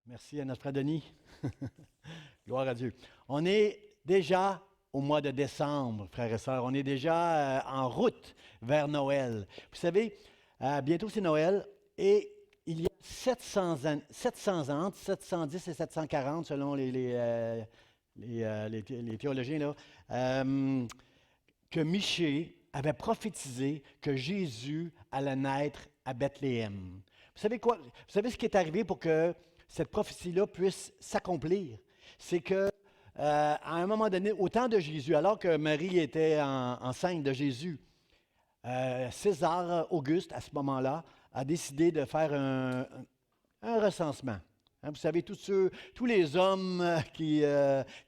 Merci à notre frère Denis. Gloire à Dieu. On est déjà au mois de décembre, frères et sœurs. On est déjà en route vers Noël. Vous savez, bientôt c'est Noël et il y a 700 ans, entre 710 et 740 selon les théologiens, là, que Michée avait prophétisé que Jésus allait naître à Bethléem. Vous savez quoi? Vous savez ce qui est arrivé pour que cette prophétie-là puisse s'accomplir? C'est que à un moment donné, au temps de Jésus, alors que Marie était enceinte de Jésus, César Auguste, à ce moment-là, a décidé de faire un recensement. Hein, vous savez, tous les hommes qui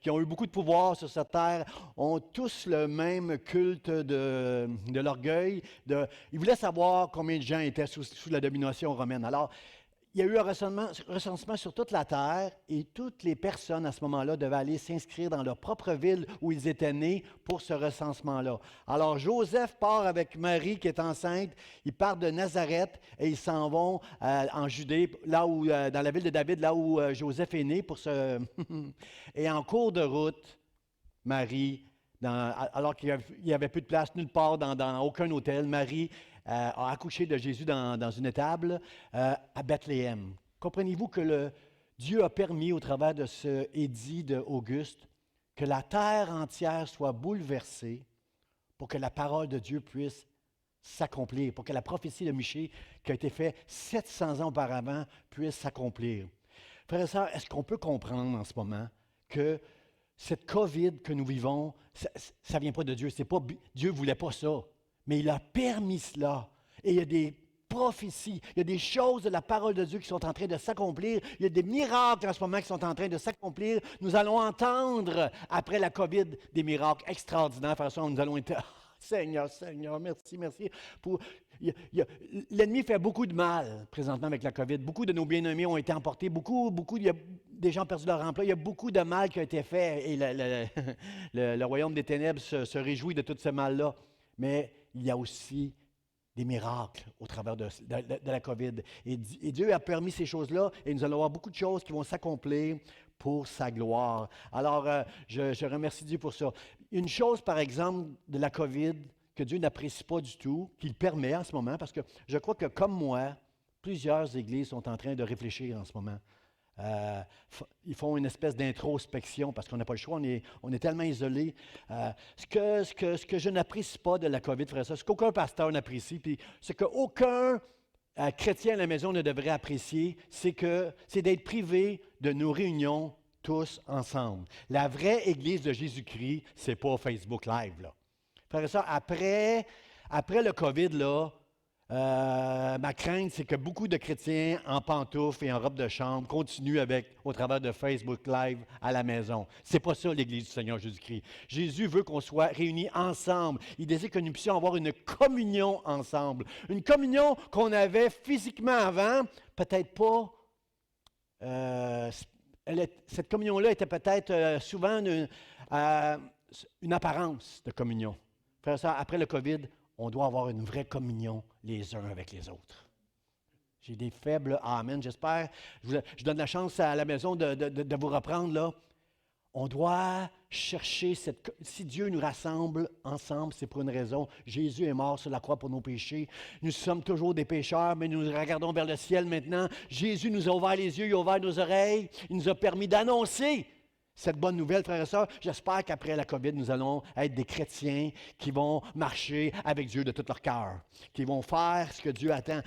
ont eu beaucoup de pouvoir sur cette terre ont tous le même culte de l'orgueil. Ils voulaient savoir combien de gens étaient sous la domination romaine. Alors, il y a eu un recensement sur toute la terre et toutes les personnes à ce moment-là devaient aller s'inscrire dans leur propre ville où ils étaient nés pour ce recensement-là. Alors Joseph part avec Marie qui est enceinte, ils partent de Nazareth et ils s'en vont en Judée, là où, dans la ville de David, là où Joseph est né. Et en cours de route, Marie, alors qu'il n'y avait plus de place nulle part dans aucun hôtel, Marie a accouché de Jésus dans une étable à Bethléem. Comprenez-vous que Dieu a permis, au travers de ce édit d'Auguste, que la terre entière soit bouleversée pour que la parole de Dieu puisse s'accomplir, pour que la prophétie de Michée, qui a été faite 700 ans auparavant, puisse s'accomplir. Frères et sœurs, est-ce qu'on peut comprendre en ce moment que cette COVID que nous vivons, ça ne vient pas de Dieu. Dieu ne voulait pas ça, mais il a permis cela. Et il y a des prophéties, il y a des choses de la parole de Dieu qui sont en train de s'accomplir. Il y a des miracles en ce moment qui sont en train de s'accomplir. Nous allons entendre, après la COVID, des miracles extraordinaires. Frères et sœurs, nous allons être... Seigneur, Seigneur, merci, merci. L'ennemi fait beaucoup de mal présentement avec la COVID. Beaucoup de nos bien-aimés ont été emportés. Il y a des gens ont perdu leur emploi. Il y a beaucoup de mal qui a été fait et le royaume des ténèbres se réjouit de tout ce mal-là. Mais il y a aussi des miracles au travers de la COVID. Et Dieu a permis ces choses-là et nous allons avoir beaucoup de choses qui vont s'accomplir pour sa gloire. Alors, je remercie Dieu pour ça. Une chose, par exemple, de la COVID que Dieu n'apprécie pas du tout, qu'il permet en ce moment, parce que je crois que, comme moi, plusieurs églises sont en train de réfléchir en ce moment. Ils font une espèce d'introspection parce qu'on n'a pas le choix, on est tellement isolés. Ce que je n'apprécie pas de la COVID, frère, ce qu'aucun pasteur n'apprécie, puis ce qu'aucun chrétien à la maison ne devrait apprécier, c'est d'être privé de nos réunions tous ensemble. La vraie Église de Jésus-Christ, c'est pas Facebook Live, là. Frère et sœurs, après le COVID, là, ma crainte, c'est que beaucoup de chrétiens en pantoufles et en robe de chambre continuent au travers de Facebook Live à la maison. C'est pas ça l'Église du Seigneur Jésus-Christ. Jésus veut qu'on soit réunis ensemble. Il désire que nous puissions avoir une communion ensemble. Une communion qu'on avait physiquement avant, peut-être pas. Cette communion-là était peut-être souvent une apparence de communion. Frère et sœurs, après le COVID, on doit avoir une vraie communion les uns avec les autres. J'ai des faibles amen, j'espère. Je donne la chance à la maison de vous reprendre là. On doit chercher si Dieu nous rassemble ensemble, c'est pour une raison. Jésus est mort sur la croix pour nos péchés. Nous sommes toujours des pécheurs, mais nous regardons vers le ciel maintenant. Jésus nous a ouvert les yeux, il a ouvert nos oreilles. Il nous a permis d'annoncer cette bonne nouvelle, frères et sœurs. J'espère qu'après la COVID, nous allons être des chrétiens qui vont marcher avec Dieu de tout leur cœur, qui vont faire ce que Dieu attend.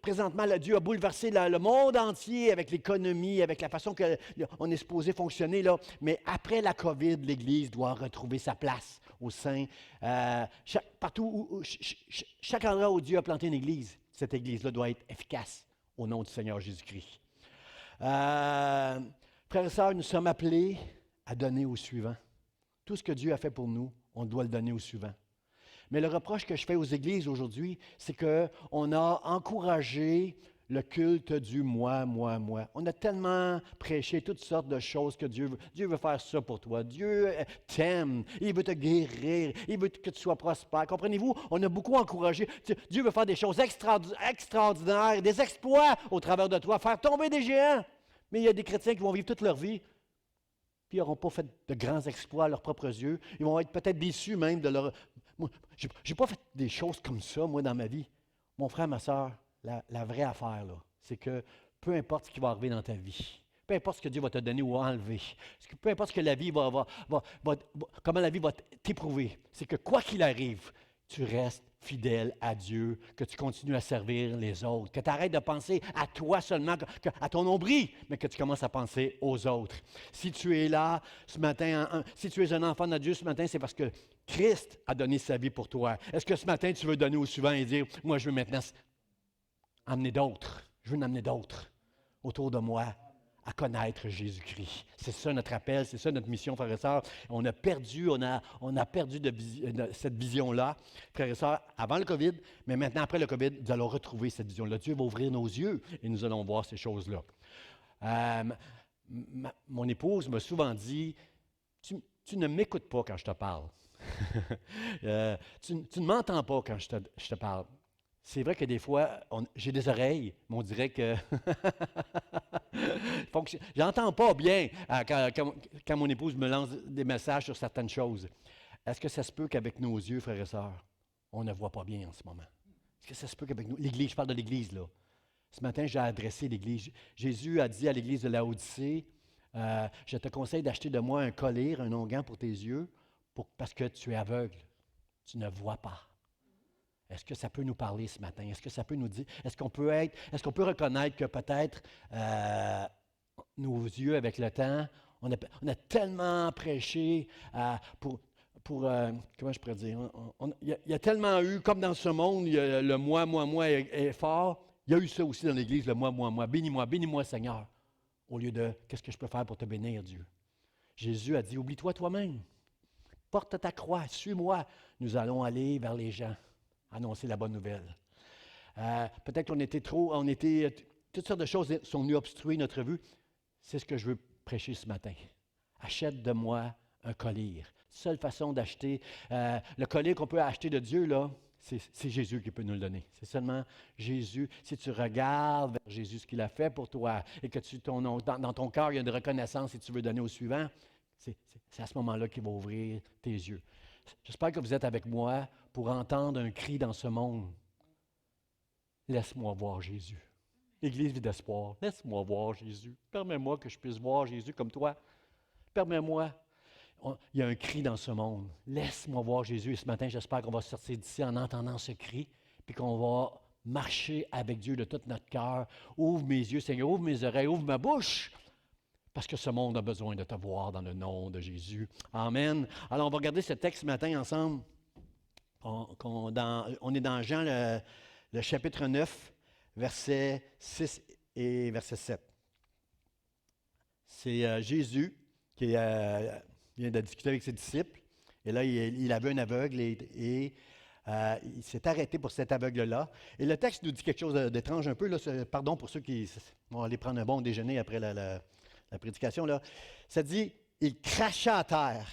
Présentement, Dieu a bouleversé le monde entier avec l'économie, avec la façon qu'on est supposé fonctionner, là. Mais après la COVID, l'Église doit retrouver sa place au sein. Chaque endroit où Dieu a planté une Église, cette Église-là doit être efficace au nom du Seigneur Jésus-Christ. Frères et sœurs, nous sommes appelés à donner au suivant. Tout ce que Dieu a fait pour nous, on doit le donner au suivant. Mais le reproche que je fais aux églises aujourd'hui, c'est qu'on a encouragé le culte du moi, moi, moi. On a tellement prêché toutes sortes de choses que Dieu veut faire ça pour toi. Dieu t'aime, il veut te guérir, il veut que tu sois prospère. Comprenez-vous? On a beaucoup encouragé. Dieu veut faire des choses extraordinaires, des exploits au travers de toi, faire tomber des géants. Mais il y a des chrétiens qui vont vivre toute leur vie, puis ils n'auront pas fait de grands exploits à leurs propres yeux. Ils vont être peut-être déçus même de leur... Moi, je n'ai pas fait des choses comme ça, moi, dans ma vie. Mon frère, ma soeur, la vraie affaire, là, c'est que peu importe ce qui va arriver dans ta vie, peu importe ce que Dieu va te donner ou enlever, peu importe ce que la vie comment la vie va t'éprouver, c'est que quoi qu'il arrive, tu restes fidèle à Dieu, que tu continues à servir les autres, que tu arrêtes de penser à toi seulement, à ton nombril, mais que tu commences à penser aux autres. Si tu es là ce matin, si tu es un enfant de Dieu ce matin, c'est parce que Christ a donné sa vie pour toi. Est-ce que ce matin, tu veux donner au suivant et dire, moi, je veux maintenant amener d'autres, je veux en amener d'autres autour de moi à connaître Jésus-Christ. C'est ça notre appel, c'est ça notre mission, frères et sœurs. On a perdu cette vision-là, frères et sœurs, avant le COVID, mais maintenant, après le COVID, nous allons retrouver cette vision-là. Dieu va ouvrir nos yeux et nous allons voir ces choses-là. Mon épouse m'a souvent dit, tu ne m'écoutes pas quand je te parle. Tu ne m'entends pas quand je te parle. C'est vrai que des fois, j'ai des oreilles, mais on dirait que j'entends pas bien quand mon épouse me lance des messages sur certaines choses. Est-ce que ça se peut qu'avec nos yeux, frères et sœurs, on ne voit pas bien en ce moment? Est-ce que ça se peut qu'avec nous, l'Église, je parle de l'Église là. Ce matin, j'ai adressé l'Église. Jésus a dit à l'Église de Laodicée, je te conseille d'acheter de moi un collier, un onguent pour tes yeux, parce que tu es aveugle, tu ne vois pas. Est-ce que ça peut nous parler ce matin? Est-ce que ça peut nous dire, est-ce qu'on peut reconnaître que peut-être nos yeux avec le temps, on a tellement prêché comment je pourrais dire, il y a tellement eu, comme dans ce monde, le moi est fort, il y a eu ça aussi dans l'Église, le moi, bénis-moi Seigneur, au lieu de qu'est-ce que je peux faire pour te bénir, Dieu. Jésus a dit, oublie-toi toi-même, porte ta croix, suis-moi, nous allons aller vers les gens. Annoncer la bonne nouvelle. Peut-être toutes sortes de choses sont venues obstruer notre vue. C'est ce que je veux prêcher ce matin. Achète de moi un collier. Seule façon d'acheter, le collier qu'on peut acheter de Dieu, là, c'est Jésus qui peut nous le donner. C'est seulement Jésus. Si tu regardes vers Jésus, ce qu'il a fait pour toi, et que dans ton cœur, il y a une reconnaissance et tu veux donner au suivant, c'est à ce moment-là qu'il va ouvrir tes yeux. J'espère que vous êtes avec moi pour entendre un cri dans ce monde. Laisse-moi voir Jésus. L'Église vit d'espoir. Laisse-moi voir Jésus. Permets-moi que je puisse voir Jésus comme toi. Permets-moi. Il y a un cri dans ce monde. Laisse-moi voir Jésus. Et ce matin, j'espère qu'on va sortir d'ici en entendant ce cri, puis qu'on va marcher avec Dieu de tout notre cœur. Ouvre mes yeux, Seigneur, ouvre mes oreilles, ouvre ma bouche. Parce que ce monde a besoin de te voir dans le nom de Jésus. Amen. Alors, on va regarder ce texte ce matin ensemble. On est dans Jean, le chapitre 9, versets 6 et verset 7. C'est Jésus qui vient de discuter avec ses disciples. Et là, il avait un aveugle et il s'est arrêté pour cet aveugle-là. Et le texte nous dit quelque chose d'étrange un peu. Là, pardon pour ceux qui vont aller prendre un bon déjeuner après la prédication. Là. Ça dit, il cracha à terre.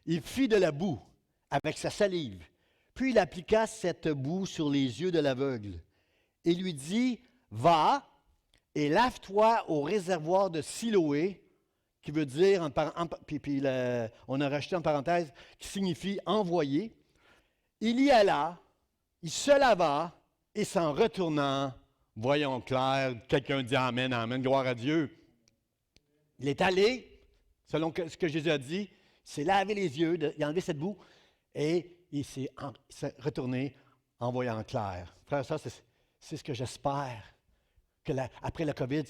Il fit de la boue avec sa salive. Puis il appliqua cette boue sur les yeux de l'aveugle et lui dit, va et lave-toi au réservoir de Siloé, qui veut dire, on a rajouté en parenthèse, qui signifie envoyer. Il y alla, il se lava et s'en retournant, voyons clair, quelqu'un dit amen, amen, gloire à Dieu. Il est allé, selon ce que Jésus a dit, il s'est lavé les yeux, il a enlevé cette boue et il s'est retourné en voyant clair. Frère, ça, c'est ce que j'espère. Après le COVID,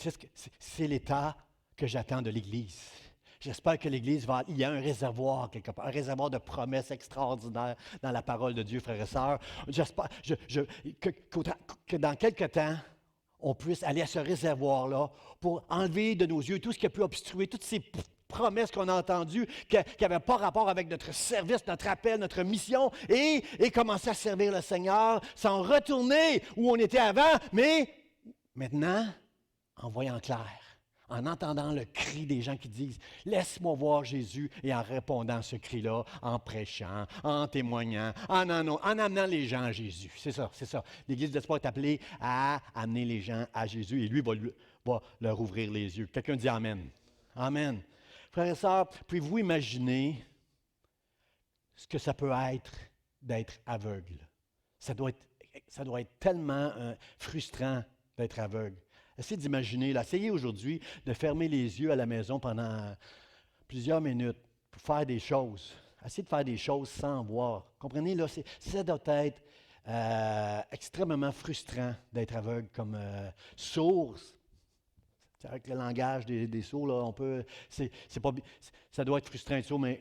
c'est l'état que j'attends de l'Église. J'espère que l'Église il y a un réservoir quelque part, un réservoir de promesses extraordinaires dans la parole de Dieu, frères et sœurs. J'espère que dans quelque temps, on puisse aller à ce réservoir-là pour enlever de nos yeux tout ce qui a pu obstruer, toutes ces promesses qu'on a entendues, qui n'avaient pas rapport avec notre service, notre appel, notre mission, et commencer à servir le Seigneur sans retourner où on était avant, mais maintenant, en voyant clair, en entendant le cri des gens qui disent « Laisse-moi voir Jésus » et en répondant à ce cri-là, en prêchant, en témoignant, en amenant les gens à Jésus. C'est ça, c'est ça. L'Église d'espoir est appelée à amener les gens à Jésus et lui va leur ouvrir les yeux. Quelqu'un dit Amen. Amen. Frères et sœurs, pouvez-vous imaginer ce que ça peut être d'être aveugle? Ça doit être tellement frustrant d'être aveugle. Essayez d'imaginer, là, essayez aujourd'hui de fermer les yeux à la maison pendant plusieurs minutes pour faire des choses. Essayez de faire des choses sans voir. Comprenez, là, ça doit être extrêmement frustrant d'être aveugle comme sourd. Avec le langage des sourds, là, ça doit être frustrant d'être sourd, mais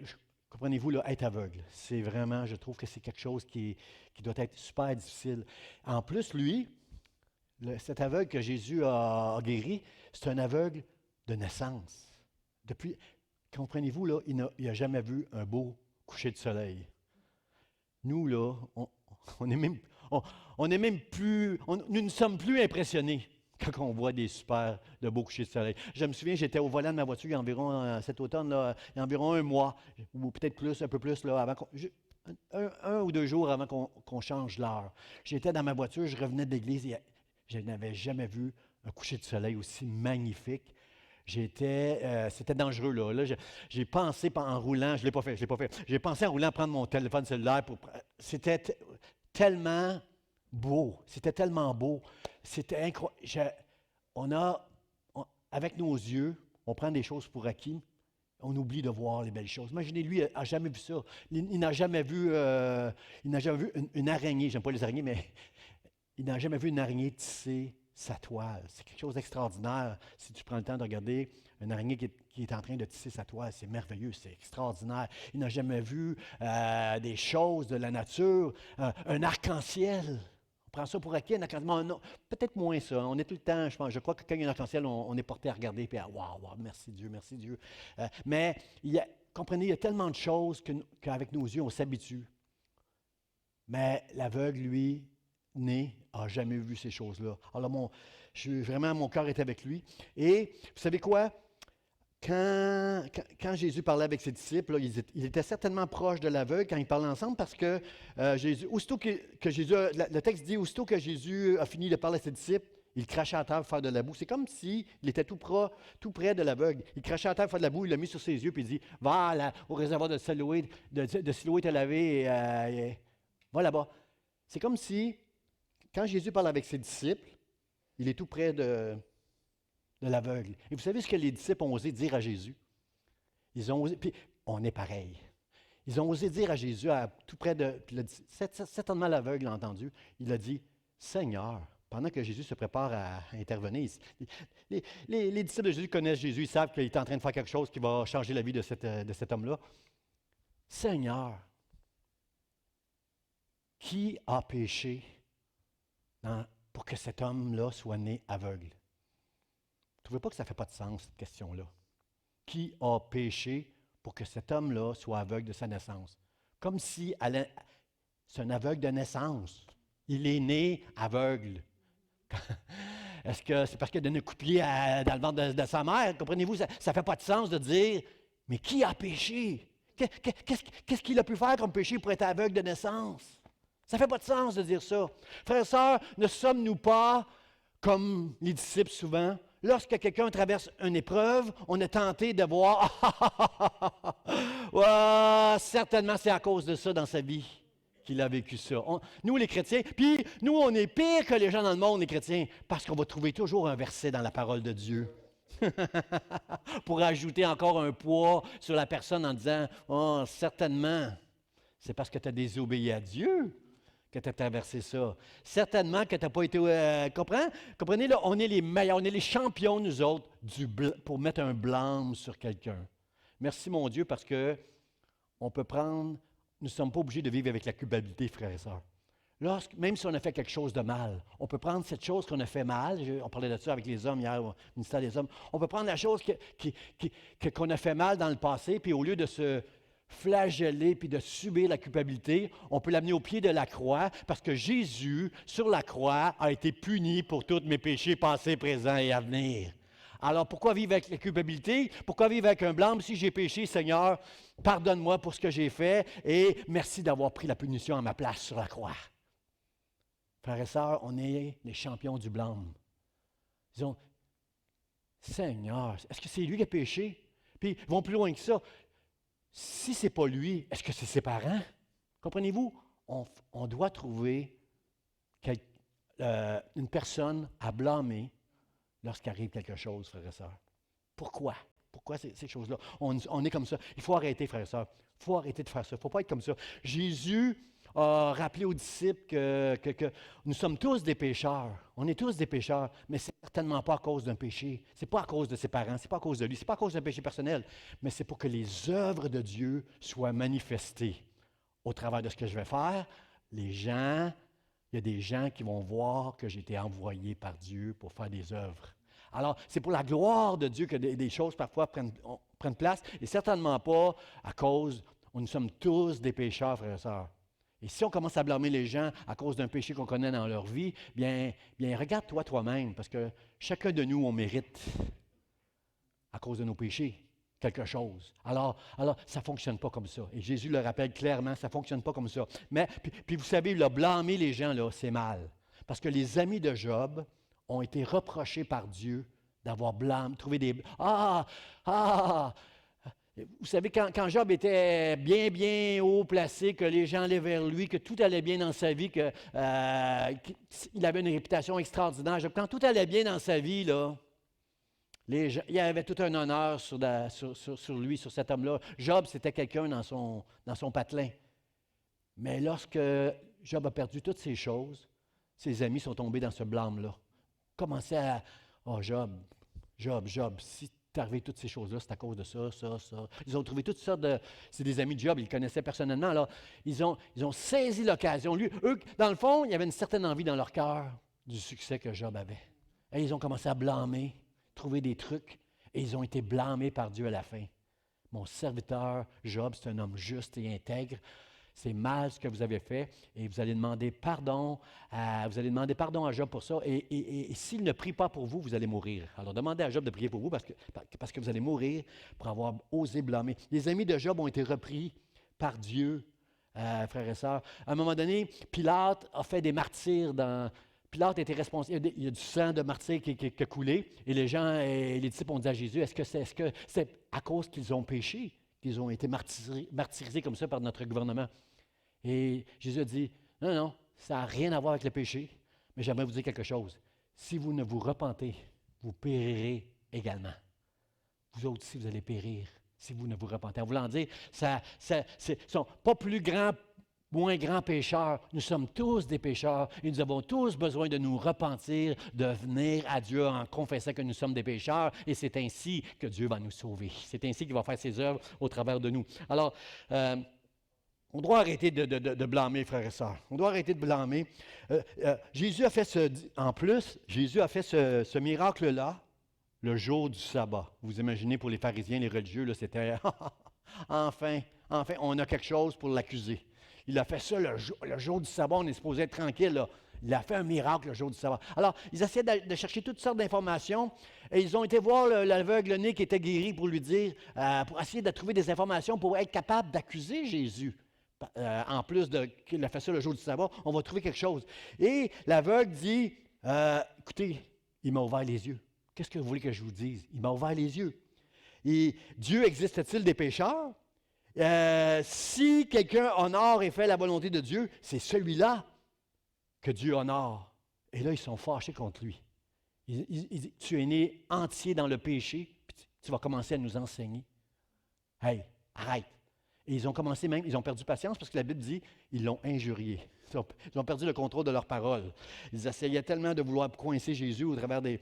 comprenez-vous, là, être aveugle, c'est vraiment, je trouve que c'est quelque chose qui doit être super difficile. En plus, lui, cet aveugle que Jésus a guéri, c'est un aveugle de naissance. Comprenez-vous, là, il n'a jamais vu un beau coucher de soleil. Nous, là, nous ne sommes plus impressionnés quand on voit de beaux couchers de soleil. Je me souviens, j'étais au volant de ma voiture il y a environ, cet automne, là, il y a environ un mois, ou peut-être plus, un peu plus, là, avant un ou deux jours avant qu'on change l'heure. J'étais dans ma voiture, je revenais de l'église et je n'avais jamais vu un coucher de soleil aussi magnifique. C'était dangereux, là. J'ai pensé en roulant, je ne l'ai pas fait. J'ai pensé en roulant à prendre mon téléphone cellulaire. C'était tellement beau. C'était incroyable. Avec nos yeux, on prend des choses pour acquis. On oublie de voir les belles choses. Imaginez, lui, il n'a jamais vu ça. Il n'a jamais vu une araignée. J'aime pas les araignées, mais il n'a jamais vu une araignée tisser sa toile. C'est quelque chose d'extraordinaire. Si tu prends le temps de regarder une araignée qui est en train de tisser sa toile, c'est merveilleux, c'est extraordinaire. Il n'a jamais vu des choses de la nature, un arc-en-ciel. On prend ça pour acquis, un arc-en-ciel. Non, peut-être moins ça. On est tout le temps, je crois que quand il y a un arc-en-ciel, on est porté à regarder et à wow, merci Dieu, merci Dieu. Mais comprenez, il y a tellement de choses qu'avec nos yeux, on s'habitue. Mais l'aveugle, lui, n'a jamais vu ces choses-là. Alors, vraiment, mon cœur est avec lui. Et vous savez quoi? Quand Jésus parlait avec ses disciples, là, il était certainement proche de l'aveugle quand ils parlaient ensemble parce que aussitôt que Jésus, le texte dit, aussitôt que Jésus a fini de parler à ses disciples, il crachait à terre pour faire de la boue. C'est comme s'il était tout près de l'aveugle. Il crachait à terre pour faire de la boue, il l'a mis sur ses yeux puis il dit, va au réservoir de Siloé te laver et va là-bas. C'est comme si, quand Jésus parle avec ses disciples, il est tout près de l'aveugle. Et vous savez ce que les disciples ont osé dire à Jésus? Ils ont osé, puis on est pareil. Ils ont osé dire à Jésus, tout près certainement l'aveugle l'a entendu, il a dit, Seigneur, pendant que Jésus se prépare à intervenir, les disciples de Jésus connaissent Jésus, ils savent qu'il est en train de faire quelque chose qui va changer la vie de cet homme-là. Seigneur, qui a péché pour que cet homme-là soit né aveugle? Vous ne trouvez pas que ça ne fait pas de sens, cette question-là? Qui a péché pour que cet homme-là soit aveugle de sa naissance? Comme si c'est un aveugle de naissance. Il est né aveugle. Est-ce que c'est parce qu'il a donné un coup de pied dans le ventre de sa mère? Comprenez-vous, ça ne fait pas de sens de dire, mais qui a péché? Qu'est-ce qu'il a pu faire comme péché pour être aveugle de naissance? Ça ne fait pas de sens de dire ça. Frères et sœurs, ne sommes-nous pas comme les disciples souvent? Lorsque quelqu'un traverse une épreuve, on est tenté de voir certainement c'est à cause de ça dans sa vie qu'il a vécu ça. Nous, les chrétiens, puis nous, on est pire que les gens dans le monde, les chrétiens, parce qu'on va trouver toujours un verset dans la parole de Dieu pour ajouter encore un poids sur la personne en disant « Oh, certainement, c'est parce que tu as désobéi à Dieu que tu as traversé ça. Certainement que tu n'as pas été... comprenez, là, on est les meilleurs, on est les champions, nous autres, pour mettre un blâme sur quelqu'un. Merci, mon Dieu, parce que on peut prendre... Nous ne sommes pas obligés de vivre avec la culpabilité, frères et sœurs. Même si on a fait quelque chose de mal, on peut prendre cette chose qu'on a fait mal, on parlait de ça avec les hommes hier au ministère des Hommes, on peut prendre la chose qu'on a fait mal dans le passé, puis au lieu de se flageller puis de subir la culpabilité, on peut l'amener au pied de la croix parce que Jésus, sur la croix, a été puni pour tous mes péchés passés, présents et à venir. Alors, pourquoi vivre avec la culpabilité? Pourquoi vivre avec un blâme? Si j'ai péché, Seigneur, pardonne-moi pour ce que j'ai fait et merci d'avoir pris la punition à ma place sur la croix. Frères et sœurs, on est les champions du blâme. Disons, Seigneur, est-ce que c'est lui qui a péché? Puis, ils vont plus loin que ça. Si ce n'est pas lui, est-ce que c'est ses parents? Comprenez-vous? On doit trouver une personne à blâmer lorsqu'arrive quelque chose, frères et sœurs. Pourquoi? Pourquoi ces choses-là? On est comme ça. Il faut arrêter, frères et sœurs. Il faut arrêter de faire ça. Il ne faut pas être comme ça. Jésus a rappelé aux disciples que nous sommes tous des pécheurs. On est tous des pécheurs, mais ce n'est certainement pas à cause d'un péché. Ce n'est pas à cause de ses parents, ce n'est pas à cause de lui, ce n'est pas à cause d'un péché personnel, mais c'est pour que les œuvres de Dieu soient manifestées. Au travers de ce que je vais faire, il y a des gens qui vont voir que j'ai été envoyé par Dieu pour faire des œuvres. Alors, c'est pour la gloire de Dieu que des choses parfois prennent place, et certainement pas à cause, nous sommes tous des pécheurs, frères et sœurs. Et si on commence à blâmer les gens à cause d'un péché qu'on connaît dans leur vie, bien regarde-toi toi-même, parce que chacun de nous, on mérite, à cause de nos péchés, quelque chose. Alors ça ne fonctionne pas comme ça. Et Jésus le rappelle clairement, ça ne fonctionne pas comme ça. Mais, puis vous savez, là, blâmer les gens, là, c'est mal. Parce que les amis de Job ont été reprochés par Dieu d'avoir trouvé des... Vous savez, quand Job était bien haut placé, que les gens allaient vers lui, que tout allait bien dans sa vie, qu'il avait une réputation extraordinaire, quand tout allait bien dans sa vie, là, il y avait tout un honneur sur lui, sur cet homme-là. Job, c'était quelqu'un dans son patelin. Mais lorsque Job a perdu toutes ces choses, ses amis sont tombés dans ce blâme-là. Commençaient à... Oh, Job, si t'es arrivé toutes ces choses-là, c'est à cause de ça. Ils ont trouvé toutes sortes de... C'est des amis de Job, ils le connaissaient personnellement. Alors, ils ont saisi l'occasion. Eux, dans le fond, il y avait une certaine envie dans leur cœur du succès que Job avait. Et ils ont commencé à blâmer, trouver des trucs, et ils ont été blâmés par Dieu à la fin. Mon serviteur Job, c'est un homme juste et intègre. C'est mal ce que vous avez fait et vous allez demander pardon à Job pour ça. Et s'il ne prie pas pour vous, vous allez mourir. Alors demandez à Job de prier pour vous parce que vous allez mourir pour avoir osé blâmer. Les amis de Job ont été repris par Dieu, frères et sœurs. À un moment donné, Pilate a fait des martyrs Pilate était responsable. Il y a du sang de martyr qui a coulé. Et les gens et les disciples ont dit à Jésus, est-ce que c'est à cause qu'ils ont péché, qu'ils ont été martyrisés comme ça par notre gouvernement? Et Jésus a dit, non, ça n'a rien à voir avec le péché, mais j'aimerais vous dire quelque chose. Si vous ne vous repentez, vous périrez également. Vous autres aussi, vous allez périr si vous ne vous repentez. En voulant dire, sont pas plus grands, moins grands pécheurs. Nous sommes tous des pécheurs et nous avons tous besoin de nous repentir, de venir à Dieu en confessant que nous sommes des pécheurs et c'est ainsi que Dieu va nous sauver. C'est ainsi qu'il va faire ses œuvres au travers de nous. Alors, on doit arrêter de blâmer, frères et sœurs. On doit arrêter de blâmer. Jésus a fait ce miracle-là le jour du sabbat. Vous imaginez, pour les pharisiens, les religieux, là, c'était enfin, on a quelque chose pour l'accuser. Il a fait ça le jour du sabbat, on est supposé être tranquille, là. Il a fait un miracle le jour du sabbat. Alors, ils essaient de chercher toutes sortes d'informations et ils ont été voir l'aveugle-né qui était guéri pour lui dire, pour essayer de trouver des informations pour être capable d'accuser Jésus. En plus qu'il a fait ça le jour du sabbat, on va trouver quelque chose. Et l'aveugle dit, écoutez, il m'a ouvert les yeux. Qu'est-ce que vous voulez que je vous dise? Il m'a ouvert les yeux. Et Dieu existe-t-il des pécheurs? Si quelqu'un honore et fait la volonté de Dieu, c'est celui-là que Dieu honore. Et là, ils sont fâchés contre lui. Tu es né entier dans le péché, puis tu vas commencer à nous enseigner. Hey, arrête. Et ils ont perdu patience parce que la Bible dit, ils l'ont injurié. Ils ont perdu le contrôle de leurs paroles. Ils essayaient tellement de vouloir coincer Jésus au travers des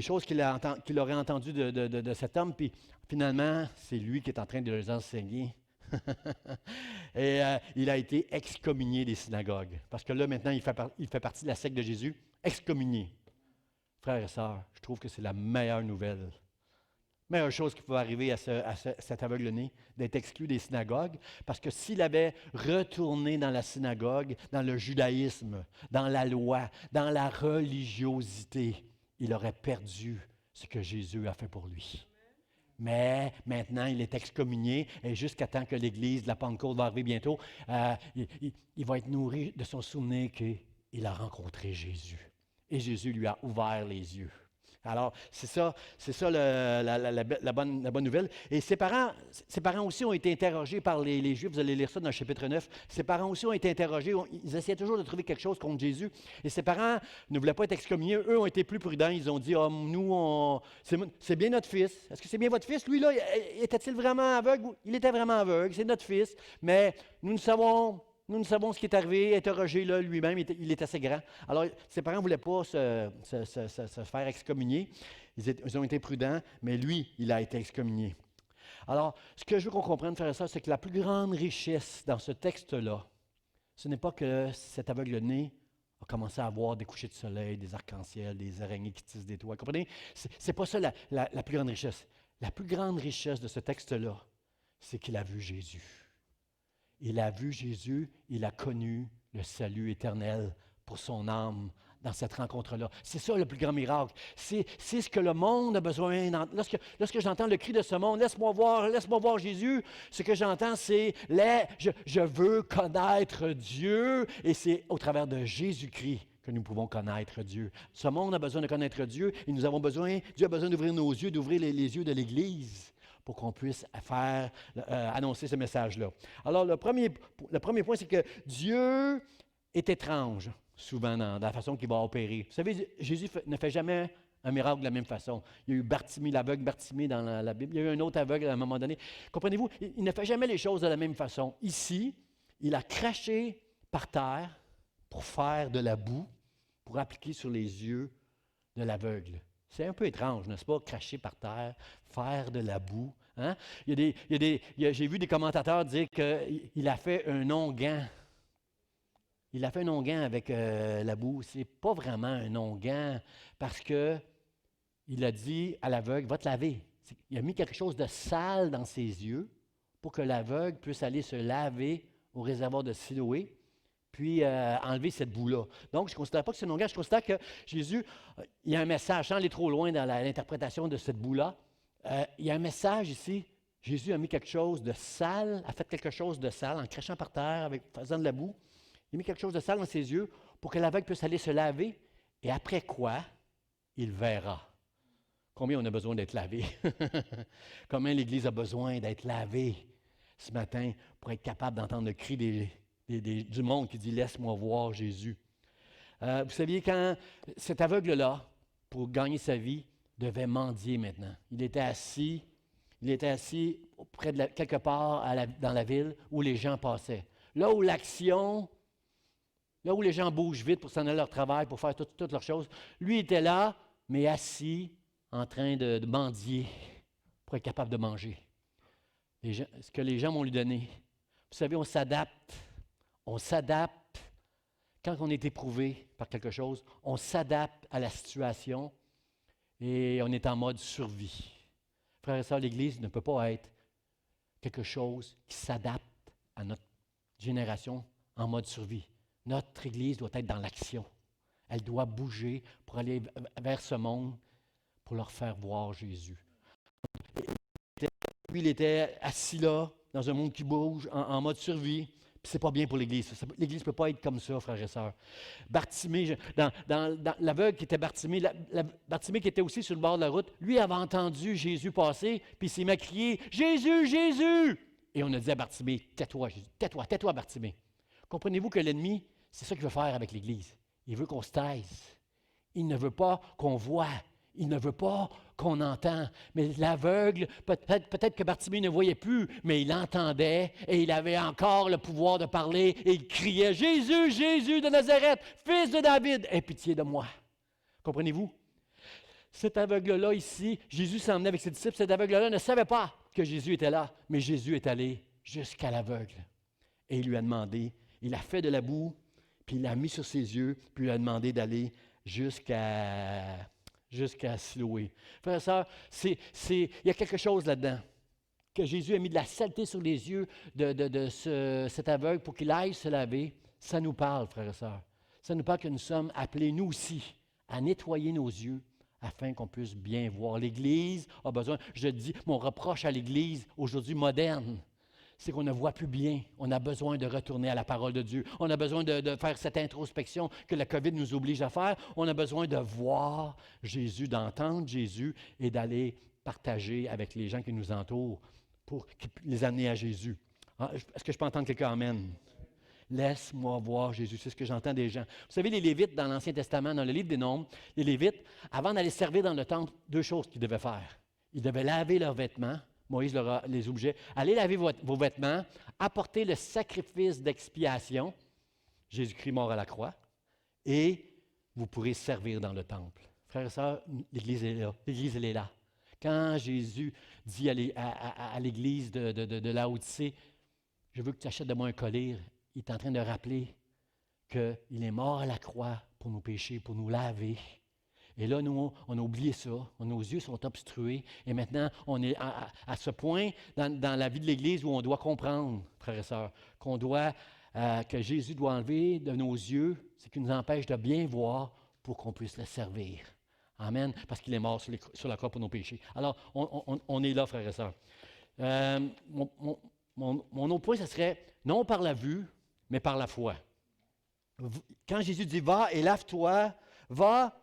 choses qu'il aurait entendues de cet homme, puis finalement, c'est lui qui est en train de les enseigner. Et il a été excommunié des synagogues. Parce que là, maintenant, il fait partie de la secte de Jésus, excommunié. Frères et sœurs, je trouve que c'est la meilleure nouvelle. Meilleure chose qui pouvait arriver à cet aveugle-né, d'être exclu des synagogues, parce que s'il avait retourné dans la synagogue, dans le judaïsme, dans la loi, dans la religiosité, il aurait perdu ce que Jésus a fait pour lui. Mais maintenant, il est excommunié et jusqu'à temps que l'Église de la Pentecôte va arriver bientôt, il va être nourri de son souvenir qu'il a rencontré Jésus. Et Jésus lui a ouvert les yeux. Alors, c'est ça la bonne nouvelle. Et ses parents aussi ont été interrogés par les Juifs. Vous allez lire ça dans le chapitre 9. Ses parents aussi ont été interrogés. Ils essayaient toujours de trouver quelque chose contre Jésus. Et ses parents ne voulaient pas être excommuniés. Eux ont été plus prudents. Ils ont dit, c'est bien notre fils. Est-ce que c'est bien votre fils? Lui, là, était-il vraiment aveugle? Il était vraiment aveugle. C'est notre fils. Mais nous savons ce qui est arrivé, interrogé là, lui-même, il est assez grand. Alors, ses parents ne voulaient pas se faire excommunier. Ils ont été prudents, mais lui, il a été excommunié. Alors, ce que je veux qu'on comprenne, frère et sœur, c'est que la plus grande richesse dans ce texte-là, ce n'est pas que cet aveugle-né a commencé à voir des couchers de soleil, des arcs-en-ciel, des araignées qui tissent des toits. Comprenez? C'est pas ça la plus grande richesse. La plus grande richesse de ce texte-là, c'est qu'il a vu Jésus. Il a vu Jésus, il a connu le salut éternel pour son âme dans cette rencontre-là. C'est ça le plus grand miracle. C'est ce que le monde a besoin. Lorsque j'entends le cri de ce monde, laisse-moi voir Jésus, ce que j'entends, c'est je veux connaître Dieu, et c'est au travers de Jésus-Christ que nous pouvons connaître Dieu. Ce monde a besoin de connaître Diu, et Dieu a besoin d'ouvrir nos yeux, d'ouvrir les yeux de l'Église, pour qu'on puisse annoncer ce message-là. Alors, le premier point, c'est que Dieu est étrange, souvent, dans la façon qu'il va opérer. Vous savez, Jésus ne fait jamais un miracle de la même façon. Il y a eu Bartimée, l'aveugle Bartimée dans la Bible. Il y a eu un autre aveugle à un moment donné. Comprenez-vous, il ne fait jamais les choses de la même façon. Ici, il a craché par terre pour faire de la boue, pour appliquer sur les yeux de l'aveugle. C'est un peu étrange, n'est-ce pas? Cracher par terre, faire de la boue. Hein? J'ai vu des commentateurs dire qu'il a fait un onguent. Il a fait un onguent avec la boue. Ce n'est pas vraiment un onguent parce qu'il a dit à l'aveugle, va te laver. Il a mis quelque chose de sale dans ses yeux pour que l'aveugle puisse aller se laver au réservoir de Siloé, puis enlever cette boue-là. Donc, je ne considère pas que c'est un onguent, je considère que Jésus, il y a un message, sans aller trop loin dans l'interprétation de cette boue-là, il y a un message ici. Jésus a mis quelque chose de sale, a fait quelque chose de sale en crachant par terre, faisant de la boue. Il a mis quelque chose de sale dans ses yeux pour que l'aveugle puisse aller se laver, et après quoi, il verra. Combien on a besoin d'être lavé? Combien l'Église a besoin d'être lavée ce matin pour être capable d'entendre le cri du monde qui dit « Laisse-moi voir Jésus ». Vous saviez, quand cet aveugle-là, pour gagner sa vie, devait mendier maintenant. Il était assis près de quelque part dans la ville où les gens passaient. Là où les gens bougent vite pour s'en aller à leur travail, pour faire toutes leurs choses, lui était là, mais assis, en train de mendier pour être capable de manger. Ce que les gens vont lui donner. Vous savez, on s'adapte. Quand on est éprouvé par quelque chose, on s'adapte à la situation et on est en mode survie. Frères et sœurs, l'Église ne peut pas être quelque chose qui s'adapte à notre génération en mode survie. Notre Église doit être dans l'action. Elle doit bouger pour aller vers ce monde, pour leur faire voir Jésus. Lui, il était assis là, dans un monde qui bouge, en mode survie. Puis c'est pas bien pour l'Église. L'Église ne peut pas être comme ça, frères et sœurs. Bartimée, dans l'aveugle qui était Bartimée, Bartimée qui était aussi sur le bord de la route, lui avait entendu Jésus passer, puis il s'est mis à crier « Jésus, Jésus! » Et on a dit à Bartimée « Tais-toi, Jésus, tais-toi, Bartimée. » Comprenez-vous que l'ennemi, c'est ça qu'il veut faire avec l'Église. Il veut qu'on se taise. Il ne veut pas qu'on voit. Il ne veut pas qu'on entend. Mais l'aveugle, peut-être que Bartimée ne voyait plus, mais il entendait et il avait encore le pouvoir de parler et il criait « Jésus, Jésus de Nazareth, fils de David, aie pitié de moi. » Comprenez-vous? Cet aveugle-là ici, Jésus s'emmenait avec ses disciples. Cet aveugle-là ne savait pas que Jésus était là, mais Jésus est allé jusqu'à l'aveugle. Et il lui a demandé, il a fait de la boue, puis il l'a mis sur ses yeux, puis il lui a demandé d'aller jusqu'à Siloé. Frères et sœurs, il y a quelque chose là-dedans, que Jésus a mis de la saleté sur les yeux de cet aveugle pour qu'il aille se laver. Ça nous parle, frères et sœurs. Ça nous parle que nous sommes appelés, nous aussi, à nettoyer nos yeux, afin qu'on puisse bien voir. L'Église a besoin, je dis, mon reproche à l'Église aujourd'hui moderne, c'est qu'on ne voit plus bien. On a besoin de retourner à la parole de Dieu. On a besoin de faire cette introspection que la COVID nous oblige à faire. On a besoin de voir Jésus, d'entendre Jésus et d'aller partager avec les gens qui nous entourent pour les amener à Jésus. Est-ce que je peux entendre quelqu'un amen? Laisse-moi voir Jésus, c'est ce que j'entends des gens. Vous savez, les Lévites dans l'Ancien Testament, dans le livre des Nombres, les Lévites, avant d'aller servir dans le temple, deux choses qu'ils devaient faire. Ils devaient laver leurs vêtements. Moïse leur a les objets. Allez laver vos vêtements, apportez le sacrifice d'expiation, Jésus-Christ mort à la croix, et vous pourrez servir dans le temple. Frères et sœurs, l'Église est là. L'Église, elle est là. Quand Jésus dit à l'Église de Laodicée, « Je veux que tu achètes de moi un collier », il est en train de rappeler qu'il est mort à la croix pour nos péchés, pour nous laver. Et là, nous, on a oublié ça. Nos yeux sont obstrués. Et maintenant, on est à ce point dans la vie de l'Église où on doit comprendre, frères et sœurs, que Jésus doit enlever de nos yeux ce qui nous empêche de bien voir pour qu'on puisse le servir. Amen. Parce qu'il est mort sur la croix pour nos péchés. Alors, on est là, frères et sœurs. Mon autre point, ce serait non par la vue, mais par la foi. Quand Jésus dit « Va et lave-toi », va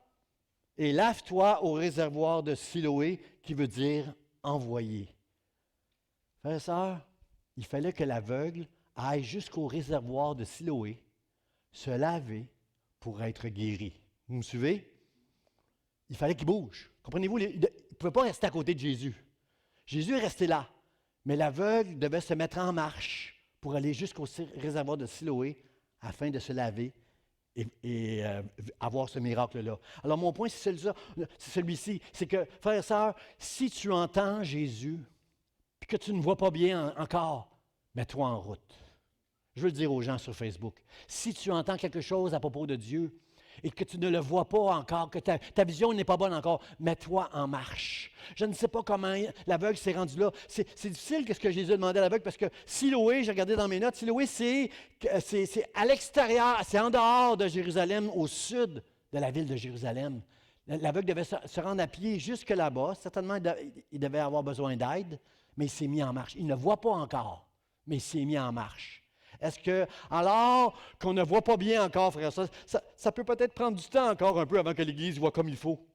et lave-toi au réservoir de Siloé, qui veut dire envoyer. Frères et sœurs, il fallait que l'aveugle aille jusqu'au réservoir de Siloé, se laver pour être guéri. Vous me suivez? Il fallait qu'il bouge. Comprenez-vous? Il ne pouvait pas rester à côté de Jésus. Jésus est resté là, mais l'aveugle devait se mettre en marche pour aller jusqu'au réservoir de Siloé afin de se laver et avoir ce miracle-là. Alors, mon point, c'est celui-ci. C'est que, frères et sœurs, si tu entends Jésus et que tu ne vois pas bien encore, mets-toi en route. Je veux le dire aux gens sur Facebook. Si tu entends quelque chose à propos de Dieu et que tu ne le vois pas encore, que ta vision n'est pas bonne encore, mets-toi en marche. Je ne sais pas comment l'aveugle s'est rendu là. C'est difficile ce que Jésus a demandé à l'aveugle parce que Siloé, j'ai regardé dans mes notes, Siloé, c'est à l'extérieur, c'est en dehors de Jérusalem, au sud de la ville de Jérusalem. L'aveugle devait se rendre à pied jusque là-bas. Certainement, il devait avoir besoin d'aide, mais il s'est mis en marche. Il ne voit pas encore, mais il s'est mis en marche. Est-ce que, alors qu'on ne voit pas bien encore, frère, ça peut peut-être prendre du temps encore un peu avant que l'Église voit comme il faut.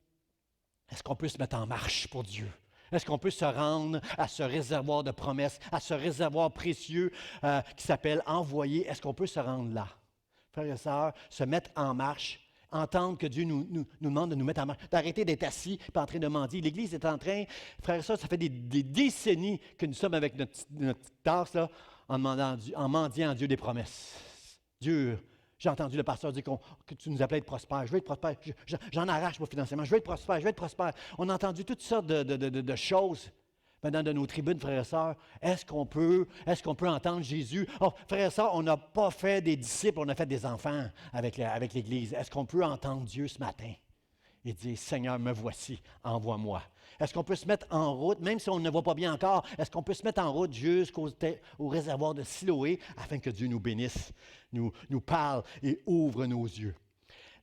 Est-ce qu'on peut se mettre en marche pour Dieu? Est-ce qu'on peut se rendre à ce réservoir de promesses, à ce réservoir précieux qui s'appelle envoyer? Est-ce qu'on peut se rendre là? Frères et sœurs, se mettre en marche, entendre que Dieu nous demande de nous mettre en marche, d'arrêter d'être assis et en train de mendier. L'Église est en train, frères et sœurs, ça fait des décennies que nous sommes avec notre petite tasse, là, en mendiant à Dieu des promesses. Dieu, j'ai entendu le pasteur dire que tu nous appelais à être prospère. Je veux être prospère. J'en arrache moi financièrement. Je veux être prospère. Je veux être prospère. On a entendu toutes sortes de choses maintenant de nos tribunes, frères et sœurs. Est-ce qu'on peut entendre Jésus? Oh, frères et sœurs, on n'a pas fait des disciples, on a fait des enfants avec l'Église. Est-ce qu'on peut entendre Dieu ce matin et dire, Seigneur, me voici, envoie-moi? Est-ce qu'on peut se mettre en route, même si on ne voit pas bien encore, est-ce qu'on peut se mettre en route jusqu'au réservoir de Siloé afin que Dieu nous bénisse, nous parle et ouvre nos yeux?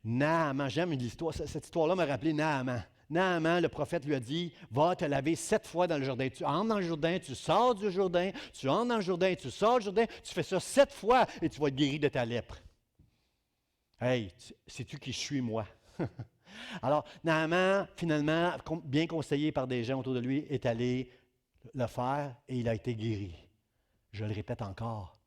Naaman, j'aime l'histoire, cette histoire-là m'a rappelé Naaman. Naaman, le prophète lui a dit, va te laver 7 fois dans le Jourdain. Tu entres dans le Jourdain, tu sors du Jourdain, tu entres dans le Jourdain, tu sors du Jourdain, tu fais ça 7 fois et tu vas être guéri de ta lèpre. Hey, sais-tu qui je suis, moi? Alors, Naaman, finalement, bien conseillé par des gens autour de lui, est allé le faire et il a été guéri. Je le répète encore,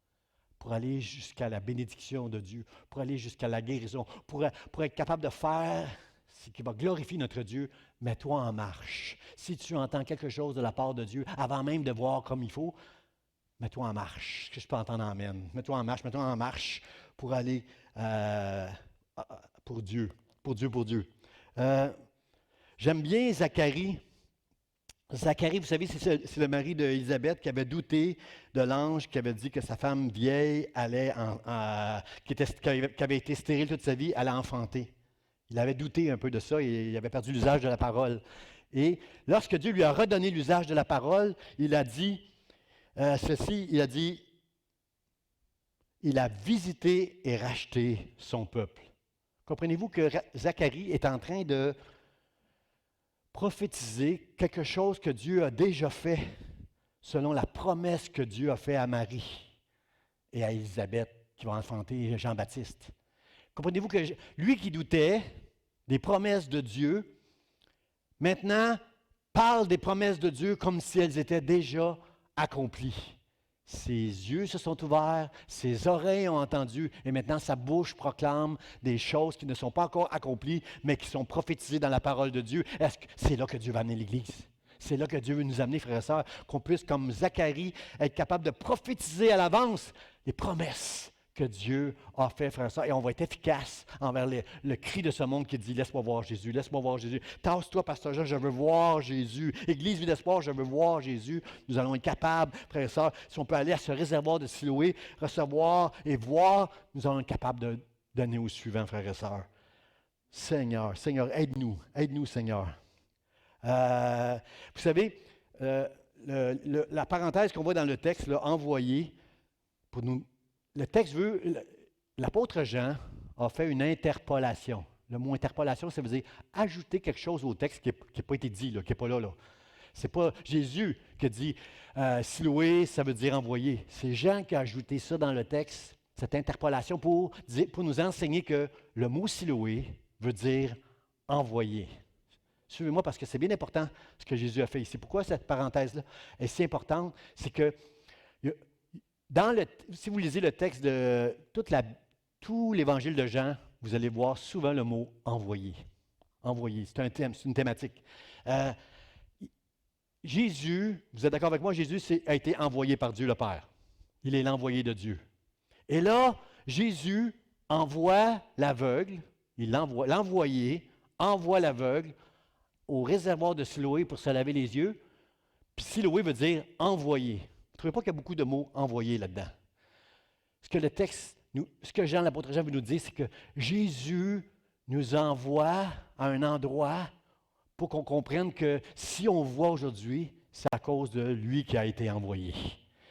pour aller jusqu'à la bénédiction de Dieu, pour aller jusqu'à la guérison, pour être capable de faire ce qui va glorifier notre Dieu, mets-toi en marche. Si tu entends quelque chose de la part de Dieu, avant même de voir comme il faut, mets-toi en marche. Est-ce que je peux entendre amen? Mets-toi en marche pour aller pour Dieu, pour Dieu. J'aime bien Zacharie. Zacharie, vous savez, c'est le mari d'Élisabeth qui avait douté de l'ange qui avait dit que sa femme vieille qui avait été stérile toute sa vie, allait enfanter. Il avait douté un peu de ça et il avait perdu l'usage de la parole. Et lorsque Dieu lui a redonné l'usage de la parole, il a dit il a dit, il a visité et racheté son peuple. Comprenez-vous que Zacharie est en train de prophétiser quelque chose que Dieu a déjà fait, selon la promesse que Dieu a faite à Marie et à Élisabeth, qui va enfanter Jean-Baptiste. Comprenez-vous que lui qui doutait des promesses de Dieu, maintenant parle des promesses de Dieu comme si elles étaient déjà accomplies. Ses yeux se sont ouverts, ses oreilles ont entendu, et maintenant sa bouche proclame des choses qui ne sont pas encore accomplies, mais qui sont prophétisées dans la parole de Dieu. Est-ce que c'est là que Dieu va amener l'Église? C'est là que Dieu veut nous amener, frères et sœurs, qu'on puisse, comme Zacharie, être capable de prophétiser à l'avance les promesses que Dieu a fait, frères et sœurs, et on va être efficace envers le cri de ce monde qui dit « Laisse-moi voir Jésus, laisse-moi voir Jésus. Tasse-toi, pasteur Jean, je veux voir Jésus. Église Vie d'Espoir, je veux voir Jésus. » Nous allons être capables, frères et sœurs, si on peut aller à ce réservoir de Siloé, recevoir et voir, nous allons être capables de donner au suivant, frères et sœurs. Seigneur, Seigneur, aide-nous, Seigneur. Vous savez, la parenthèse qu'on voit dans le texte, là, envoyé, pour nous. Le texte veut, l'apôtre Jean a fait une interpolation. Le mot interpolation, ça veut dire ajouter quelque chose au texte qui n'a pas été dit, là, qui n'est pas là. Ce n'est pas Jésus qui a dit Siloé, ça veut dire envoyer. C'est Jean qui a ajouté ça dans le texte, cette interpolation, pour nous enseigner que le mot Siloé veut dire envoyer. Suivez-moi parce que c'est bien important ce que Jésus a fait ici. Pourquoi cette parenthèse-là est si importante? C'est que si vous lisez le texte de tout l'évangile de Jean, vous allez voir souvent le mot envoyer. Envoyer, c'est un thème, c'est une thématique. Jésus, vous êtes d'accord avec moi, Jésus a été envoyé par Dieu le Père. Il est l'envoyé de Dieu. Et là, Jésus envoie l'aveugle, l'envoyé envoie l'aveugle au réservoir de Siloé pour se laver les yeux. Puis Siloé veut dire envoyer. Vous ne trouvez pas qu'il y a beaucoup de mots envoyés là-dedans? Ce que Jean, l'apôtre Jean veut nous dire, c'est que Jésus nous envoie à un endroit pour qu'on comprenne que si on voit aujourd'hui, c'est à cause de lui qui a été envoyé.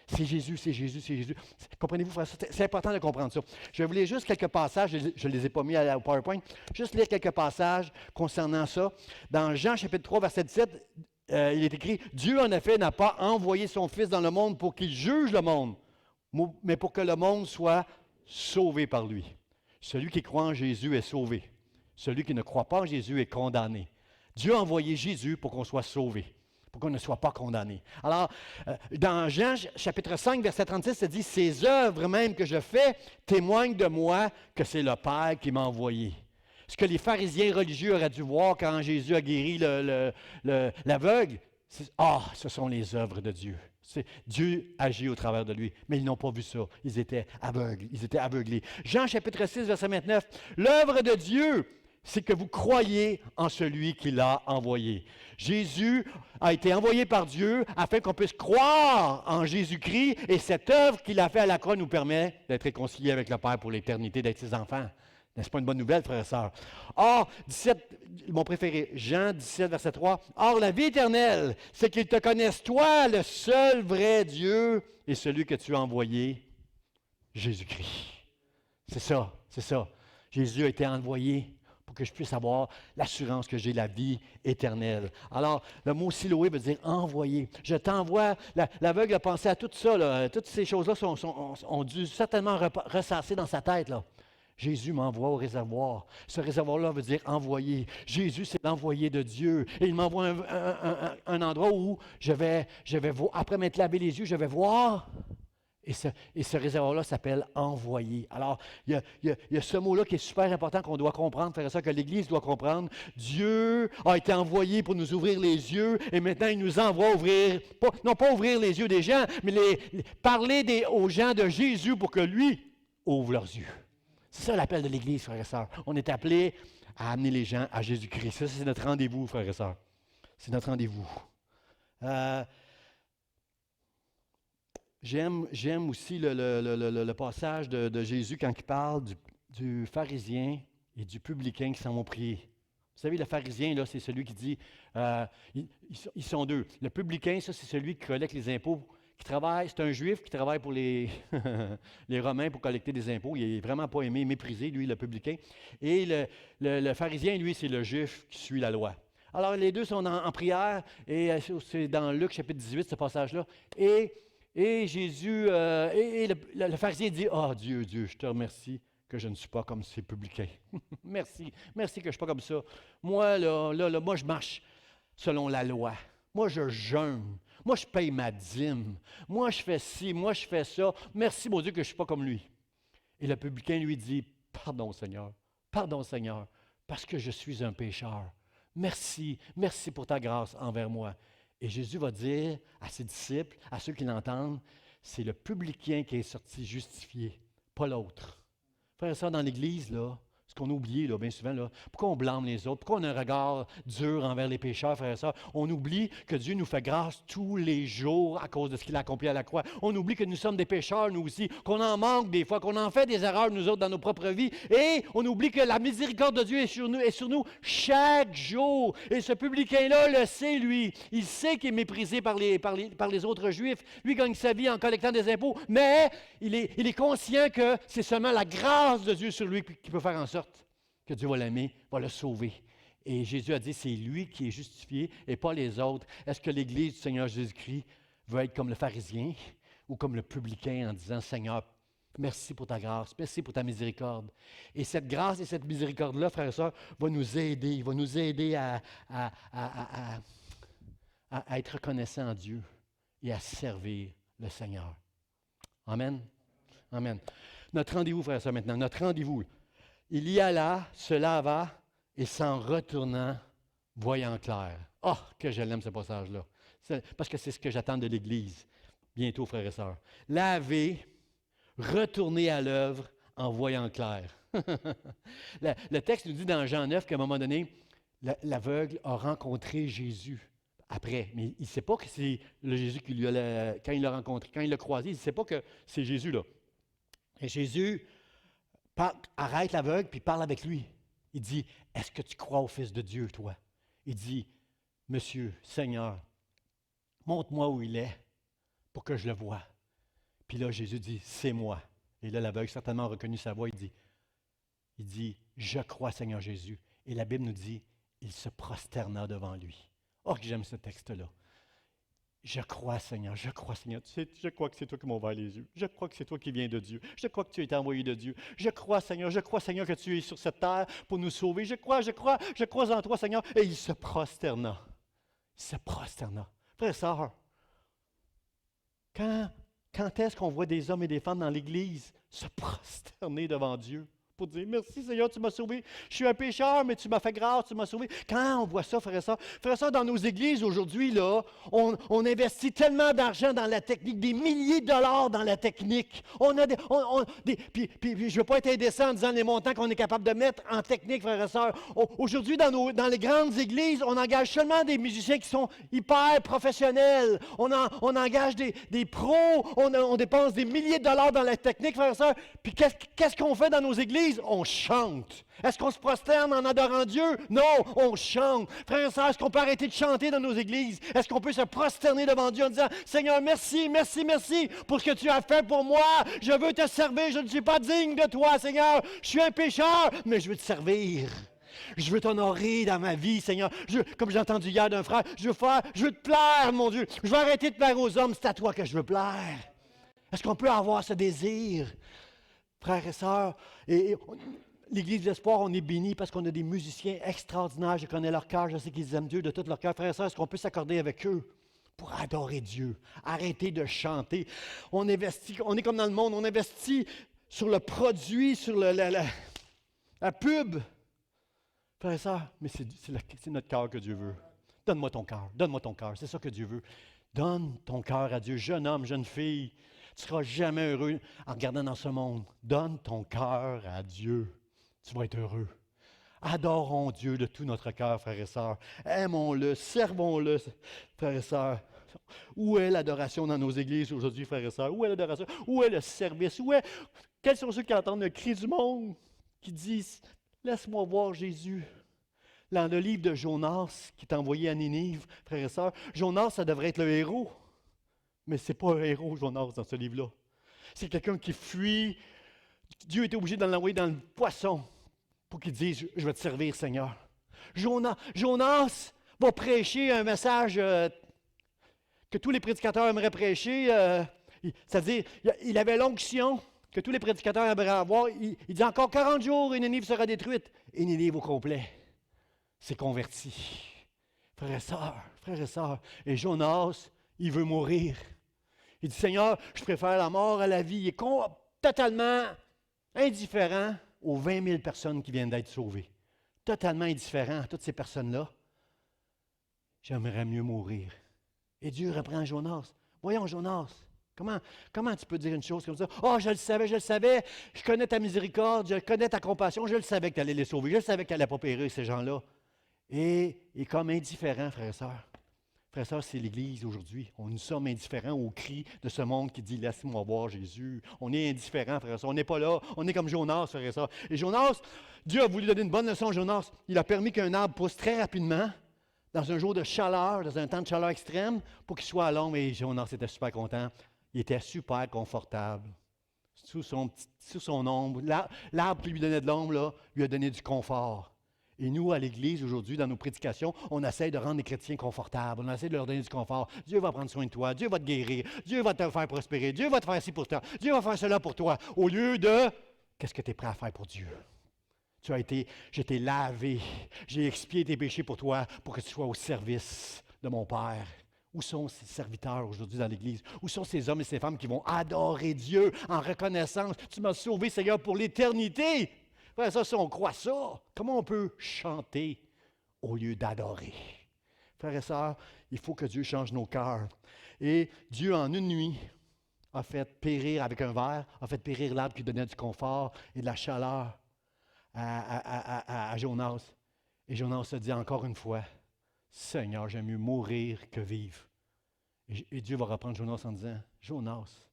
C'est Jésus, c'est Jésus, c'est Jésus. Comprenez-vous, frère? C'est important de comprendre ça. Je vais vous lire juste quelques passages, je ne les ai pas mis au PowerPoint, juste lire quelques passages concernant ça. Dans Jean chapitre 3, verset 17, il est écrit « Dieu, en effet, n'a pas envoyé son Fils dans le monde pour qu'il juge le monde, mais pour que le monde soit sauvé par lui. Celui qui croit en Jésus est sauvé. Celui qui ne croit pas en Jésus est condamné. » Dieu a envoyé Jésus pour qu'on soit sauvé, pour qu'on ne soit pas condamné. Alors, dans Jean chapitre 5, verset 36, ça dit « Ces œuvres même que je fais témoignent de moi que c'est le Père qui m'a envoyé. » Ce que les pharisiens religieux auraient dû voir quand Jésus a guéri l'aveugle, c'est « Ah, ce sont les œuvres de Dieu. » Dieu agit au travers de lui, mais ils n'ont pas vu ça. Ils étaient aveugles, ils étaient aveuglés. Jean chapitre 6, verset 29, « L'œuvre de Dieu, c'est que vous croyez en celui qui l'a envoyé. » Jésus a été envoyé par Dieu afin qu'on puisse croire en Jésus-Christ, et cette œuvre qu'il a fait à la croix nous permet d'être réconciliés avec le Père pour l'éternité, d'être ses enfants. N'est-ce pas une bonne nouvelle, frères et sœurs? Or, mon préféré, Jean 17, verset 3. « Or, la vie éternelle, c'est qu'ils te connaissent, toi, le seul vrai Dieu, et celui que tu as envoyé, Jésus-Christ. » C'est ça, c'est ça. Jésus a été envoyé pour que je puisse avoir l'assurance que j'ai la vie éternelle. Alors, le mot Siloé veut dire envoyer. Je t'envoie. L'aveugle a pensé à tout ça, là. Toutes ces choses-là ont dû certainement ressasser dans sa tête, là. Jésus m'envoie au réservoir. Ce réservoir-là veut dire envoyer. Jésus, c'est l'envoyé de Dieu. Et il m'envoie un endroit où je vais voir. Après m'être lavé les yeux, je vais voir. Et ce réservoir-là s'appelle envoyer. Alors, il y a ce mot-là qui est super important qu'on doit comprendre, frère et sœurs, que l'Église doit comprendre. Dieu a été envoyé pour nous ouvrir les yeux et maintenant il nous envoie ouvrir, non pas ouvrir les yeux des gens, mais parler aux gens de Jésus pour que lui ouvre leurs yeux. C'est ça l'appel de l'Église, frères et sœurs. On est appelé à amener les gens à Jésus-Christ. Ça, c'est notre rendez-vous, frères et sœurs. C'est notre rendez-vous. J'aime aussi le passage de Jésus quand il parle du pharisien et du publicain qui s'en vont prier. Vous savez, le pharisien, là, c'est celui qui dit, ils sont deux. Le publicain, ça, c'est celui qui collecte les impôts, qui travaille, c'est un juif qui travaille pour les Romains pour collecter des impôts. Il n'est vraiment pas aimé, méprisé, lui, le publicain. Et le pharisien, lui, c'est le juif qui suit la loi. Alors, les deux sont en prière, et c'est dans Luc chapitre 18, ce passage-là. Et Jésus, le pharisien dit, « Ah, Dieu, Dieu, je te remercie que je ne suis pas comme ces publicains. Merci, merci que je ne suis pas comme ça. Moi, moi, je marche selon la loi. Moi, je jeûne. Moi, je paye ma dîme. Moi, je fais ci, moi, je fais ça. Merci, mon Dieu, que je ne suis pas comme lui. » Et le publicain lui dit, « Pardon, Seigneur, parce que je suis un pécheur. Merci, merci pour ta grâce envers moi. » Et Jésus va dire à ses disciples, à ceux qui l'entendent, c'est le publicain qui est sorti justifié, pas l'autre. Frères et sœurs, dans l'Église, là, ce qu'on a oublié là, bien souvent, là, pourquoi on blâme les autres? Pourquoi on a un regard dur envers les pécheurs, frères et sœurs? On oublie que Dieu nous fait grâce tous les jours à cause de ce qu'il a accompli à la croix. On oublie que nous sommes des pécheurs, nous aussi, qu'on en manque des fois, qu'on en fait des erreurs, nous autres, dans nos propres vies. Et on oublie que la miséricorde de Dieu est sur nous chaque jour. Et ce publicain-là le sait, lui. Il sait qu'il est méprisé par les autres Juifs. Lui gagne sa vie en collectant des impôts, mais il est conscient que c'est seulement la grâce de Dieu sur lui qui peut faire en sorte que Dieu va l'aimer, va le sauver. Et Jésus a dit, c'est lui qui est justifié et pas les autres. Est-ce que l'Église du Seigneur Jésus-Christ veut être comme le pharisien ou comme le publicain en disant, Seigneur, merci pour ta grâce, merci pour ta miséricorde. Et cette grâce et cette miséricorde-là, frères et sœurs, va nous aider à être reconnaissants à Dieu et à servir le Seigneur. Amen. Amen. Notre rendez-vous, frères et sœurs, maintenant, notre rendez-vous. Il y alla, se lava, et s'en retournant, voyant clair. Oh, que je l'aime ce passage-là. Parce que c'est ce que j'attends de l'Église, bientôt, frères et sœurs. Laver, retourner à l'œuvre en voyant clair. Le texte nous dit dans Jean 9 qu'à un moment donné, l'aveugle a rencontré Jésus. Après, mais il ne sait pas que c'est le Jésus qui lui a, quand il l'a rencontré, quand il l'a croisé, il ne sait pas que c'est Jésus là. Et Jésus arrête l'aveugle puis parle avec lui. Il dit, « Est-ce que tu crois au Fils de Dieu, toi? » Il dit, « Monsieur, Seigneur, montre-moi où il est pour que je le voie. » Puis là, Jésus dit, « C'est moi. » Et là, l'aveugle certainement a reconnu sa voix. Il dit, « Je crois, Seigneur Jésus. » Et la Bible nous dit, il se prosterna devant lui. Oh, que j'aime ce texte-là. Je crois, Seigneur, je crois, Seigneur. Tu sais, je crois que c'est toi qui m'as ouvert les yeux. Je crois que c'est toi qui viens de Dieu. Je crois que tu as été envoyé de Dieu. Je crois, Seigneur, que tu es sur cette terre pour nous sauver. Je crois en toi, Seigneur. Et il se prosterna. Il se prosterna. Frères et sœurs, quand est-ce qu'on voit des hommes et des femmes dans l'Église se prosterner devant Dieu? Pour dire, merci Seigneur, tu m'as sauvé. Je suis un pécheur, mais tu m'as fait grâce, tu m'as sauvé. Quand on voit ça, frères et sœurs, dans nos églises aujourd'hui, là, on investit tellement d'argent dans la technique, des milliers de dollars dans la technique. Puis je ne veux pas être indécent en disant les montants qu'on est capable de mettre en technique, frères et sœurs. Aujourd'hui, dans les grandes églises, on engage seulement des musiciens qui sont hyper professionnels. On engage des pros, on dépense des milliers de dollars dans la technique, frères et sœurs. Puis qu'est-ce qu'on fait dans nos églises? On chante. Est-ce qu'on se prosterne en adorant Dieu? Non, on chante. Frères et sœurs, est-ce qu'on peut arrêter de chanter dans nos églises? Est-ce qu'on peut se prosterner devant Dieu en disant, Seigneur, merci, merci, merci pour ce que tu as fait pour moi. Je veux te servir. Je ne suis pas digne de toi, Seigneur. Je suis un pécheur, mais je veux te servir. Je veux t'honorer dans ma vie, Seigneur. Comme j'ai entendu hier d'un frère, je veux te plaire, mon Dieu. Je veux arrêter de plaire aux hommes. C'est à toi que je veux plaire. Est-ce qu'on peut avoir ce désir? Frères et sœurs, l'Église de l'Espoir, on est bénis parce qu'on a des musiciens extraordinaires. Je connais leur cœur, je sais qu'ils aiment Dieu de tout leur cœur. Frères et sœurs, est-ce qu'on peut s'accorder avec eux pour adorer Dieu? Arrêter de chanter. On investit, on est comme dans le monde, on investit sur le produit, sur la pub. Frères et sœurs, mais c'est notre cœur que Dieu veut. Donne-moi ton cœur, c'est ça que Dieu veut. Donne ton cœur à Dieu, jeune homme, jeune fille. Tu ne seras jamais heureux en regardant dans ce monde. Donne ton cœur à Dieu. Tu vas être heureux. Adorons Dieu de tout notre cœur, frères et sœurs. Aimons-le, servons-le, frères et sœurs. Où est l'adoration dans nos églises aujourd'hui, frères et sœurs? Où est l'adoration? Où est le service? Quels sont ceux qui entendent le cri du monde, qui disent, laisse-moi voir Jésus? Dans le livre de Jonas, qui est envoyé à Ninive, frères et sœurs, Jonas, ça devrait être le héros. Mais ce n'est pas un héros, Jonas, dans ce livre-là. C'est quelqu'un qui fuit. Dieu était obligé de l'envoyer dans le poisson pour qu'il dise, je vais te servir, Seigneur. Jonas, va prêcher un message que tous les prédicateurs aimeraient prêcher. C'est-à-dire, il avait l'onction que tous les prédicateurs aimeraient avoir. Il dit encore 40 jours et Ninive sera détruite. Et Ninive au complet s'est converti. Frères et sœurs. Et Jonas, il veut mourir. Il dit, Seigneur, je préfère la mort à la vie. Il est totalement indifférent aux 20 000 personnes qui viennent d'être sauvées. Totalement indifférent à toutes ces personnes-là. J'aimerais mieux mourir. Et Dieu reprend Jonas. Voyons, Jonas, comment tu peux dire une chose comme ça? Oh, je le savais, je connais ta miséricorde, je connais ta compassion, je le savais que tu allais les sauver, je le savais que tu n'allais pas périr ces gens-là. Et comme indifférent, frères et sœurs. Frères et sœurs, c'est l'Église aujourd'hui. Nous sommes indifférents aux cris de ce monde qui dit « Laisse-moi voir Jésus ». On est indifférents, frères et sœurs. On n'est pas là. On est comme Jonas, frères et sœurs. Et Jonas, Dieu a voulu donner une bonne leçon à Jonas. Il a permis qu'un arbre pousse très rapidement dans un jour de chaleur, dans un temps de chaleur extrême, pour qu'il soit à l'ombre. Et Jonas était super content. Il était super confortable. Sous son ombre. L'arbre qui lui donnait de l'ombre, là, lui a donné du confort. Et nous, à l'Église, aujourd'hui, dans nos prédications, on essaie de rendre les chrétiens confortables. On essaie de leur donner du confort. Dieu va prendre soin de toi. Dieu va te guérir. Dieu va te faire prospérer. Dieu va te faire ci pour toi. Dieu va faire cela pour toi. Au lieu de, qu'est-ce que tu es prêt à faire pour Dieu? Je t'ai lavé. J'ai expié tes péchés pour toi, pour que tu sois au service de mon Père. Où sont ces serviteurs aujourd'hui dans l'Église? Où sont ces hommes et ces femmes qui vont adorer Dieu en reconnaissance? Tu m'as sauvé, Seigneur, pour l'éternité. Frère, ça, si on croit ça, comment on peut chanter au lieu d'adorer? Frères et sœurs, il faut que Dieu change nos cœurs. Et Dieu, en une nuit, a fait périr avec un verre, a fait périr l'arbre qui donnait du confort et de la chaleur à Jonas. Et Jonas se dit encore une fois, Seigneur, j'aime mieux mourir que vivre. Et Dieu va reprendre Jonas en disant, Jonas,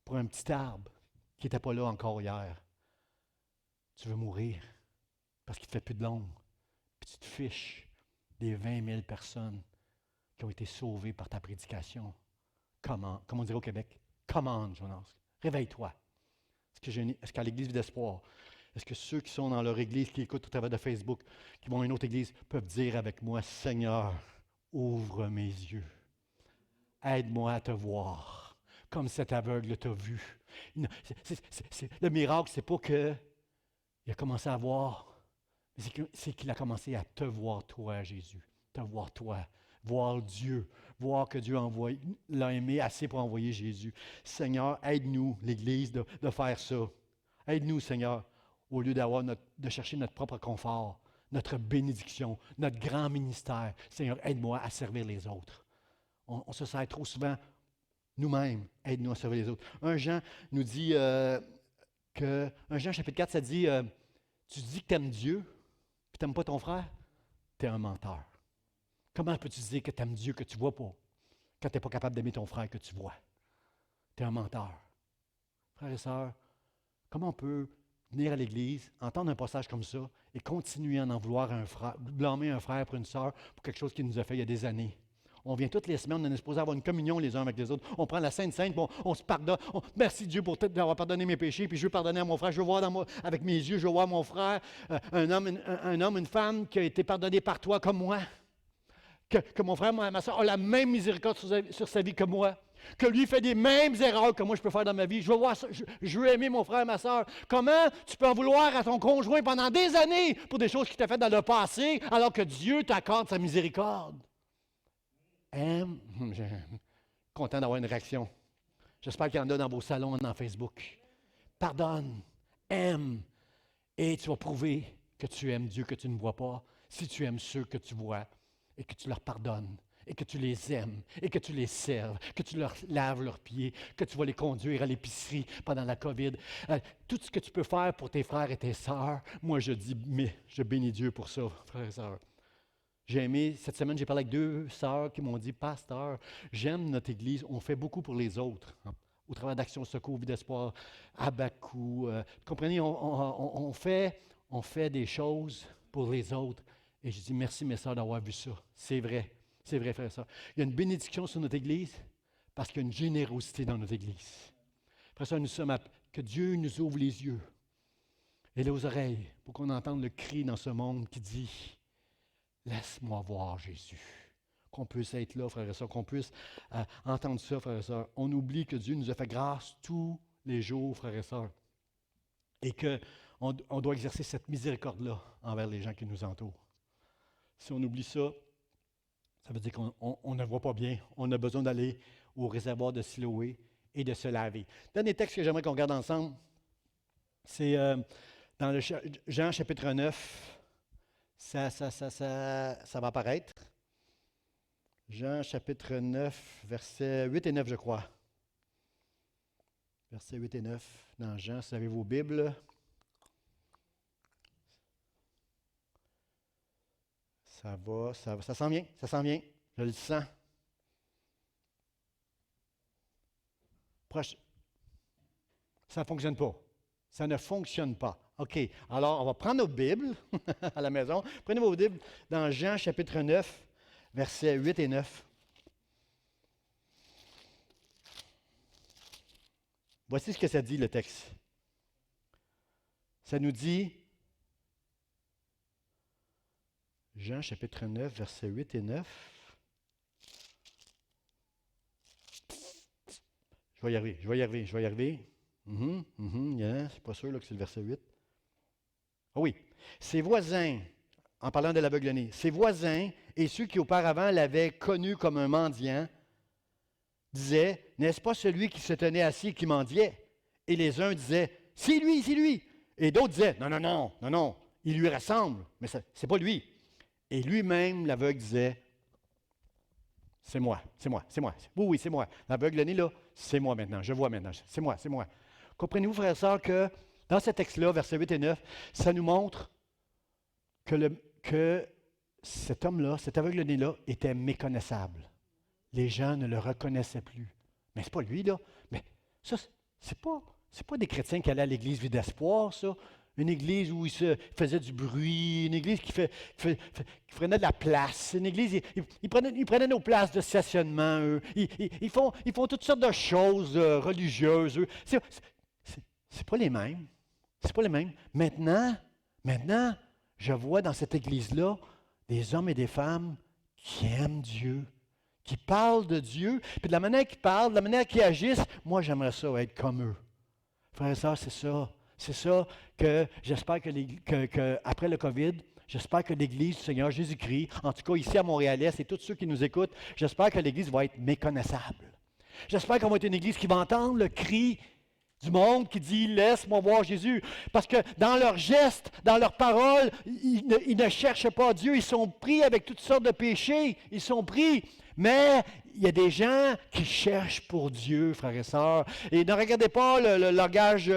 pour un petit arbre qui n'était pas là encore hier, tu veux mourir parce qu'il ne te fait plus de l'ombre. Puis tu te fiches des 20 000 personnes qui ont été sauvées par ta prédication. Comment? Comme on dirait au Québec, commande, Jonas. Réveille-toi. Est-ce qu'à l'Église d'espoir, est-ce que ceux qui sont dans leur Église, qui écoutent au travers de Facebook, qui vont à une autre Église, peuvent dire avec moi, Seigneur, ouvre mes yeux. Aide-moi à te voir, comme cet aveugle t'a vu. Le miracle, c'est pas que il a commencé à voir, mais c'est qu'il a commencé à te voir toi, Jésus. Te voir toi, voir Dieu, voir que Dieu l'a aimé assez pour envoyer Jésus. Seigneur, aide-nous, l'Église, de faire ça. Aide-nous, Seigneur, au lieu de chercher notre propre confort, notre bénédiction, notre grand ministère. Seigneur, aide-moi à servir les autres. On se sert trop souvent nous-mêmes. Aide-nous à servir les autres. Un Jean nous dit... 1 Jean chapitre 4, ça dit, tu dis que tu aimes Dieu, puis tu n'aimes pas ton frère, tu es un menteur. Comment peux-tu dire que tu aimes Dieu que tu ne vois pas, quand tu n'es pas capable d'aimer ton frère que tu vois? Tu es un menteur. Frères et sœurs, comment on peut venir à l'Église, entendre un passage comme ça, et continuer à en vouloir un frère, blâmer un frère pour une sœur pour quelque chose qu'il nous a fait il y a des années? On vient toutes les semaines, on est supposé avoir une communion les uns avec les autres. On prend la Sainte Sainte, on se pardonne. Merci Dieu pour d'avoir pardonné mes péchés, puis je veux pardonner à mon frère. Je veux voir avec mes yeux, je veux voir mon frère, un homme, une femme qui a été pardonné par toi comme moi. Que mon frère, ma soeur, a la même miséricorde sur sa vie que moi. Que lui fait des mêmes erreurs que moi je peux faire dans ma vie. Je veux voir ça, je veux aimer mon frère, ma soeur. Comment tu peux en vouloir à ton conjoint pendant des années pour des choses qu'il t'a faites dans le passé, alors que Dieu t'accorde sa miséricorde? Aime. Je suis content d'avoir une réaction. J'espère qu'il y en a dans vos salons, dans Facebook. Pardonne, aime, et tu vas prouver que tu aimes Dieu que tu ne vois pas, si tu aimes ceux que tu vois, et que tu leur pardonnes, et que tu les aimes, et que tu les serves, que tu leur laves leurs pieds, que tu vas les conduire à l'épicerie pendant la COVID. Tout ce que tu peux faire pour tes frères et tes sœurs, moi je dis, mais je bénis Dieu pour ça, frères et sœurs. J'ai aimé, cette semaine, j'ai parlé avec 2 sœurs qui m'ont dit, Pasteur, j'aime notre Église, on fait beaucoup pour les autres, hein, au travers d'Action Secours, Vie d'Espoir, Abacou. Comprenez, on fait des choses pour les autres. Et je dis, merci mes sœurs d'avoir vu ça. C'est vrai, frère et sœurs. Il y a une bénédiction sur notre Église parce qu'il y a une générosité dans notre Église. Frère et sœurs, nous sommes que Dieu nous ouvre les yeux et les oreilles pour qu'on entende le cri dans ce monde qui dit, Laisse-moi voir Jésus. Qu'on puisse être là, frères et sœurs, qu'on puisse entendre ça, frères et sœurs. On oublie que Dieu nous a fait grâce tous les jours, frères et sœurs, et qu'on doit exercer cette miséricorde-là envers les gens qui nous entourent. Si on oublie ça, ça veut dire qu'on ne voit pas bien. On a besoin d'aller au réservoir de Siloé et de se laver. Dernier texte que j'aimerais qu'on regarde ensemble, c'est dans Jean chapitre 9. Ça va apparaître. Jean chapitre 9, versets 8 et 9, je crois. Versets 8 et 9, dans Jean, si vous avez vos Bibles. Ça va, ça s'en vient, je le sens. Proche. Ça ne fonctionne pas. Ça ne fonctionne pas. OK, alors on va prendre nos Bibles à la maison. Prenez vos Bibles dans Jean chapitre 9, versets 8 et 9. Voici ce que ça dit, le texte. Ça nous dit, Jean chapitre 9, versets 8 et 9. Je vais y arriver. Je ne suis pas sûr là, que c'est le verset 8. Ah oui. Ses voisins, en parlant de l'aveugle-né, ses voisins et ceux qui auparavant l'avaient connu comme un mendiant, disaient, n'est-ce pas celui qui se tenait assis et qui mendiait? Et les uns disaient, c'est lui, c'est lui. Et d'autres disaient, non, il lui ressemble, mais ce n'est pas lui. Et lui-même, l'aveugle disait, c'est moi. Oui, c'est moi. L'aveugle-né, là, c'est moi maintenant. Je vois maintenant. C'est moi. Comprenez-vous, frères et sœurs, que dans ce texte-là, versets 8 et 9, ça nous montre que cet homme-là, cet aveugle-né-là, était méconnaissable. Les gens ne le reconnaissaient plus. Mais c'est pas lui, là. Mais ça, c'est pas des chrétiens qui allaient à l'église vide d'espoir, ça. Une église où il se faisait du bruit, une église qui prenait de la place, une église, ils prenaient nos places de stationnement, eux. Ils font toutes sortes de choses religieuses, eux. C'est pas les mêmes. C'est pas les mêmes. Maintenant, je vois dans cette église-là des hommes et des femmes qui aiment Dieu, qui parlent de Dieu, puis de la manière qu'ils parlent, de la manière qu'ils agissent, moi j'aimerais ça être comme eux. Frères et sœurs, c'est ça. C'est ça que j'espère que après le COVID, j'espère que l'Église du Seigneur Jésus-Christ, en tout cas ici à Montréal-Est et tous ceux qui nous écoutent, j'espère que l'Église va être méconnaissable. J'espère qu'on va être une Église qui va entendre le cri du monde qui dit « Laisse-moi voir Jésus ». Parce que dans leurs gestes, dans leurs paroles, ils ne cherchent pas Dieu. Ils sont pris avec toutes sortes de péchés. Ils sont pris. Mais il y a des gens qui cherchent pour Dieu, frères et sœurs. Et ne regardez pas le langage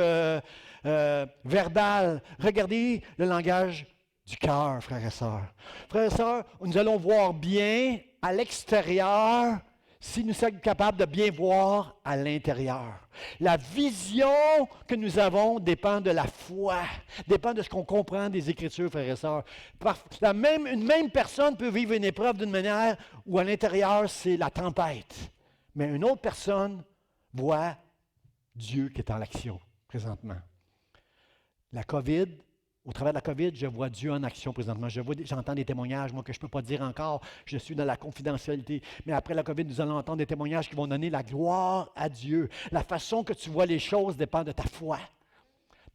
verbal. Regardez le langage du cœur, frères et sœurs. Frères et sœurs, nous allons voir bien à l'extérieur si nous sommes capables de bien voir à l'intérieur. La vision que nous avons dépend de la foi, dépend de ce qu'on comprend des Écritures, frères et sœurs. Une même personne peut vivre une épreuve d'une manière où à l'intérieur, c'est la tempête. Mais une autre personne voit Dieu qui est en action présentement. La COVID, au travers de la COVID, je vois Dieu en action présentement. J'entends des témoignages, moi, que je ne peux pas dire encore. Je suis dans la confidentialité. Mais après la COVID, nous allons entendre des témoignages qui vont donner la gloire à Dieu. La façon que tu vois les choses dépend de ta foi.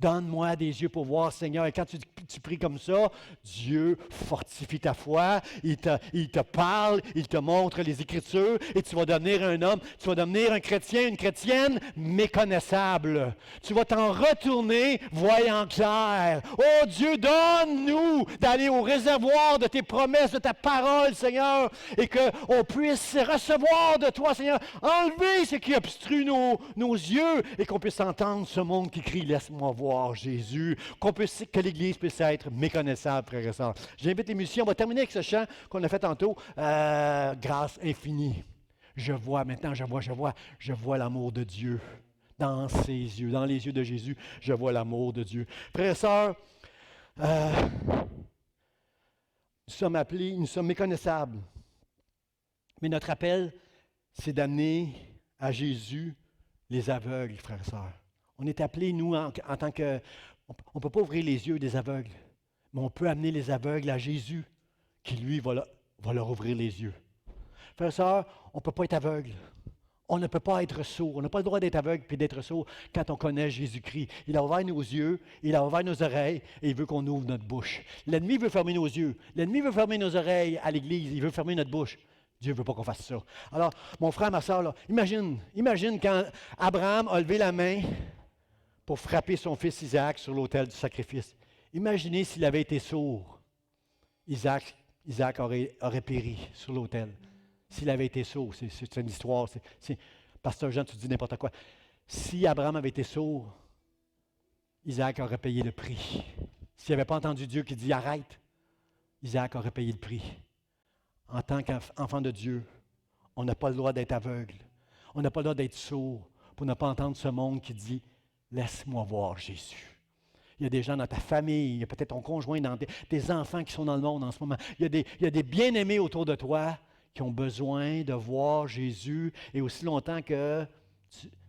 Donne-moi des yeux pour voir, Seigneur. Et quand tu pries comme ça, Dieu fortifie ta foi, il te parle, il te montre les Écritures, et tu vas devenir un homme, tu vas devenir un chrétien, une chrétienne méconnaissable. Tu vas t'en retourner voyant clair. Oh Dieu, donne-nous d'aller au réservoir de tes promesses, de ta parole, Seigneur, et qu'on puisse recevoir de toi, Seigneur, enlever ce qui obstrue nos yeux, et qu'on puisse entendre ce monde qui crie, laisse-moi voir Jésus, que l'Église puisse être méconnaissable, frères et sœurs. J'invite les musiciens, on va terminer avec ce chant qu'on a fait tantôt, grâce infinie. Je vois l'amour de Dieu dans ses yeux, dans les yeux de Jésus, je vois l'amour de Dieu. Frères et sœurs, nous sommes appelés, nous sommes méconnaissables, mais notre appel, c'est d'amener à Jésus les aveugles, frères et sœurs. On est appelés, nous, en tant que... On ne peut pas ouvrir les yeux des aveugles, mais on peut amener les aveugles à Jésus, qui, lui, va leur ouvrir les yeux. Frères et sœurs, on ne peut pas être aveugle. On ne peut pas être sourd. On n'a pas le droit d'être aveugle puis d'être sourd quand on connaît Jésus-Christ. Il a ouvert nos yeux, il a ouvert nos oreilles et il veut qu'on ouvre notre bouche. L'ennemi veut fermer nos yeux. L'ennemi veut fermer nos oreilles à l'Église. Il veut fermer notre bouche. Dieu ne veut pas qu'on fasse ça. Alors, mon frère, ma soeur, là, imagine quand Abraham a levé la main pour frapper son fils Isaac sur l'autel du sacrifice. Imaginez s'il avait été sourd. Isaac aurait péri sur l'autel. S'il avait été sourd, c'est une histoire. Pasteur Jean, tu dis n'importe quoi. Si Abraham avait été sourd, Isaac aurait payé le prix. S'il n'avait pas entendu Dieu qui dit arrête, Isaac aurait payé le prix. En tant qu'enfant de Dieu, on n'a pas le droit d'être aveugle. On n'a pas le droit d'être sourd pour ne pas entendre ce monde qui dit laisse-moi voir Jésus. Il y a des gens dans ta famille, il y a peut-être ton conjoint, des enfants qui sont dans le monde en ce moment. Il y a des bien-aimés autour de toi qui ont besoin de voir Jésus et aussi longtemps que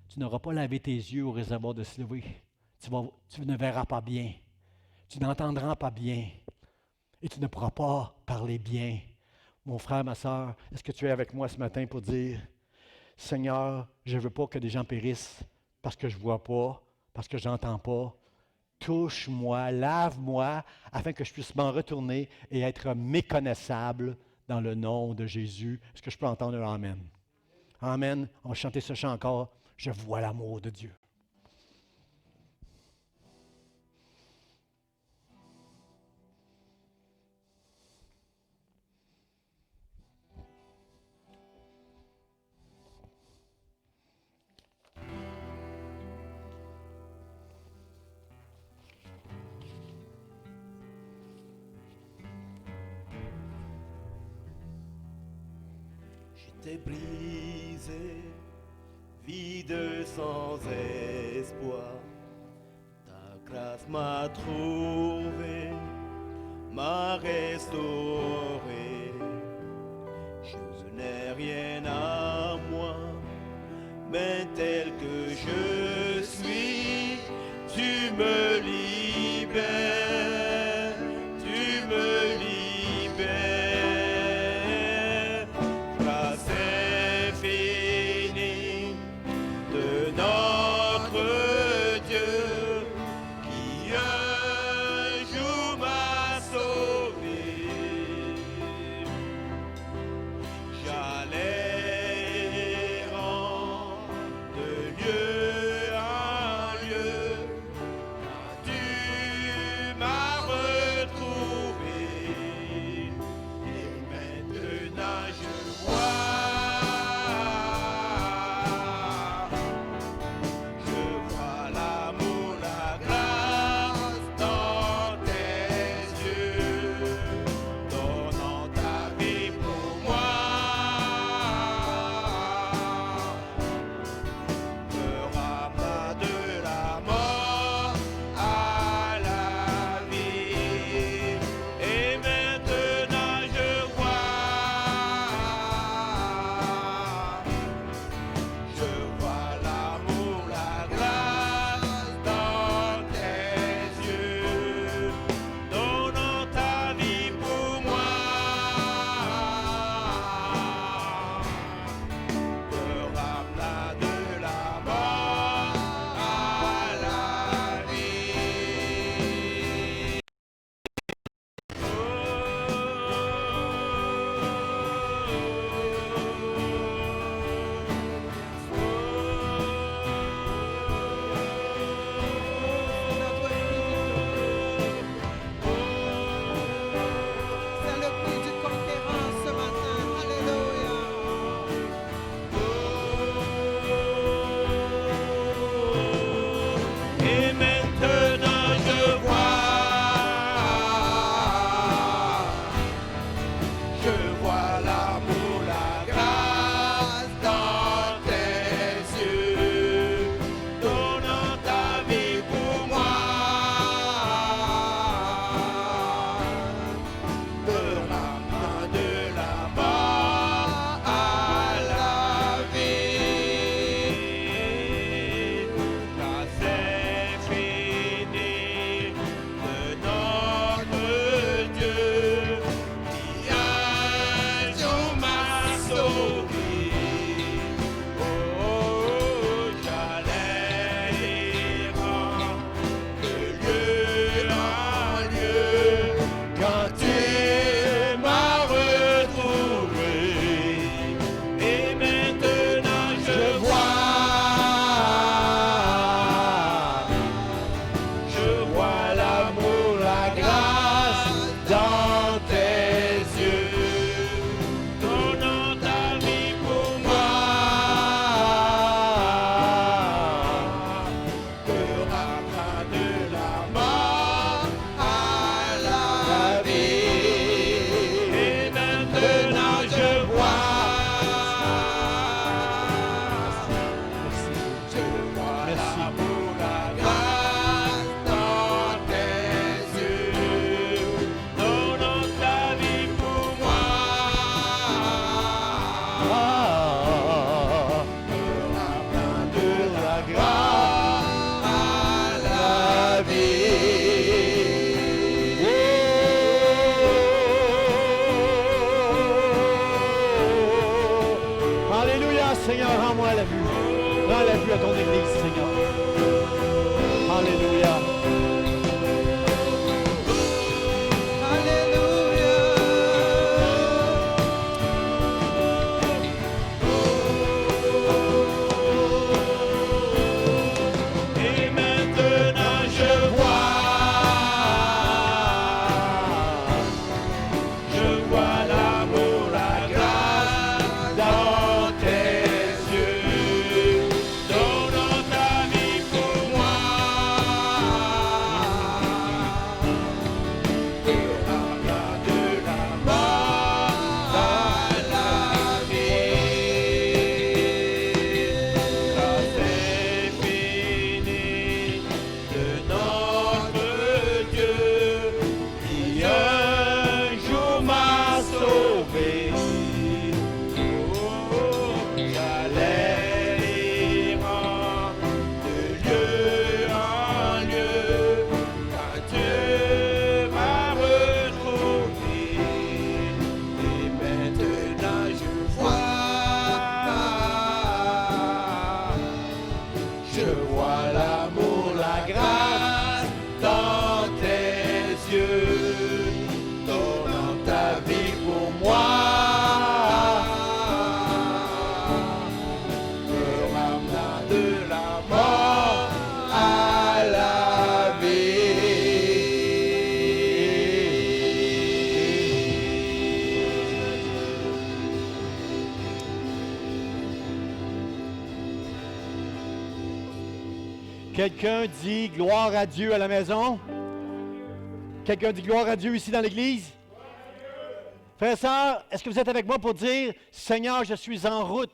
tu n'auras pas lavé tes yeux au réservoir de Siloé. Tu ne verras pas bien. Tu n'entendras pas bien. Et tu ne pourras pas parler bien. Mon frère, ma soeur, est-ce que tu es avec moi ce matin pour dire, Seigneur, je ne veux pas que des gens périssent parce que je ne vois pas, parce que je n'entends pas. Touche-moi, lave-moi, afin que je puisse m'en retourner et être méconnaissable dans le nom de Jésus. Est-ce que je peux entendre un Amen? Amen. On va chanter ce chant encore. Je vois l'amour de Dieu. J'étais brisé, vide sans espoir. Ta grâce m'a trouvé, m'a restauré. Je n'ai rien à moi, mais tel que je suis, tu me libères, tu me libères. Grâce infinie de notre Dieu qui un jour m'a sauvé. J'allais errant de lieu Seigneur, rends-moi la vue. Rends la vue à ton Église, Seigneur. Alléluia. Et maintenant je vois l'amour, la grâce dans tes yeux, donnant ta vie pour moi. De la mort à la vie, grâce infinie de notre Dieu qui un jour m'a sauvé. Oh, j'allais errant de lieu en lieu quand Dieu m'a retrouvé. Et maintenant je vois l'amour, la grâce dans tes yeux, donnant ta vie pour moi, me ramenant de la mort à la Quelqu'un dit gloire à Dieu à la maison? Quelqu'un dit gloire à Dieu ici dans l'Église? Frères et sœurs, est-ce que vous êtes avec moi pour dire, Seigneur, je suis en route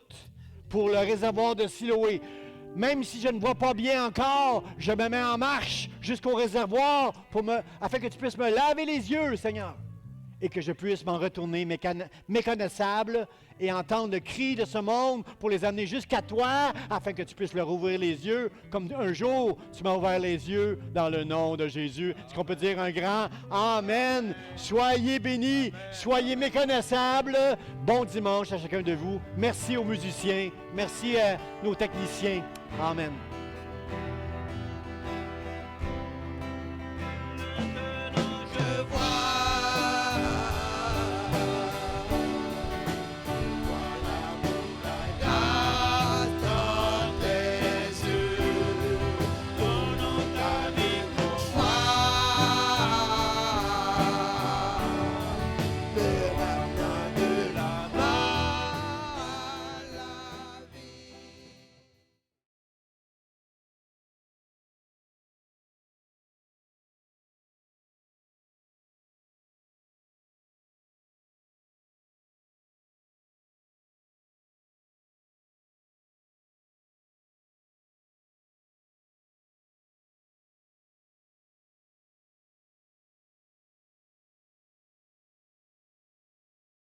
pour le réservoir de Siloé. Même si je ne vois pas bien encore, je me mets en marche jusqu'au réservoir afin que tu puisses me laver les yeux, Seigneur, et que je puisse m'en retourner méconnaissable et entendre le cri de ce monde pour les amener jusqu'à toi, afin que tu puisses leur ouvrir les yeux, comme un jour tu m'as ouvert les yeux dans le nom de Jésus. Est-ce qu'on peut dire un grand Amen? Soyez bénis, soyez méconnaissables. Bon dimanche à chacun de vous. Merci aux musiciens, merci à nos techniciens. Amen.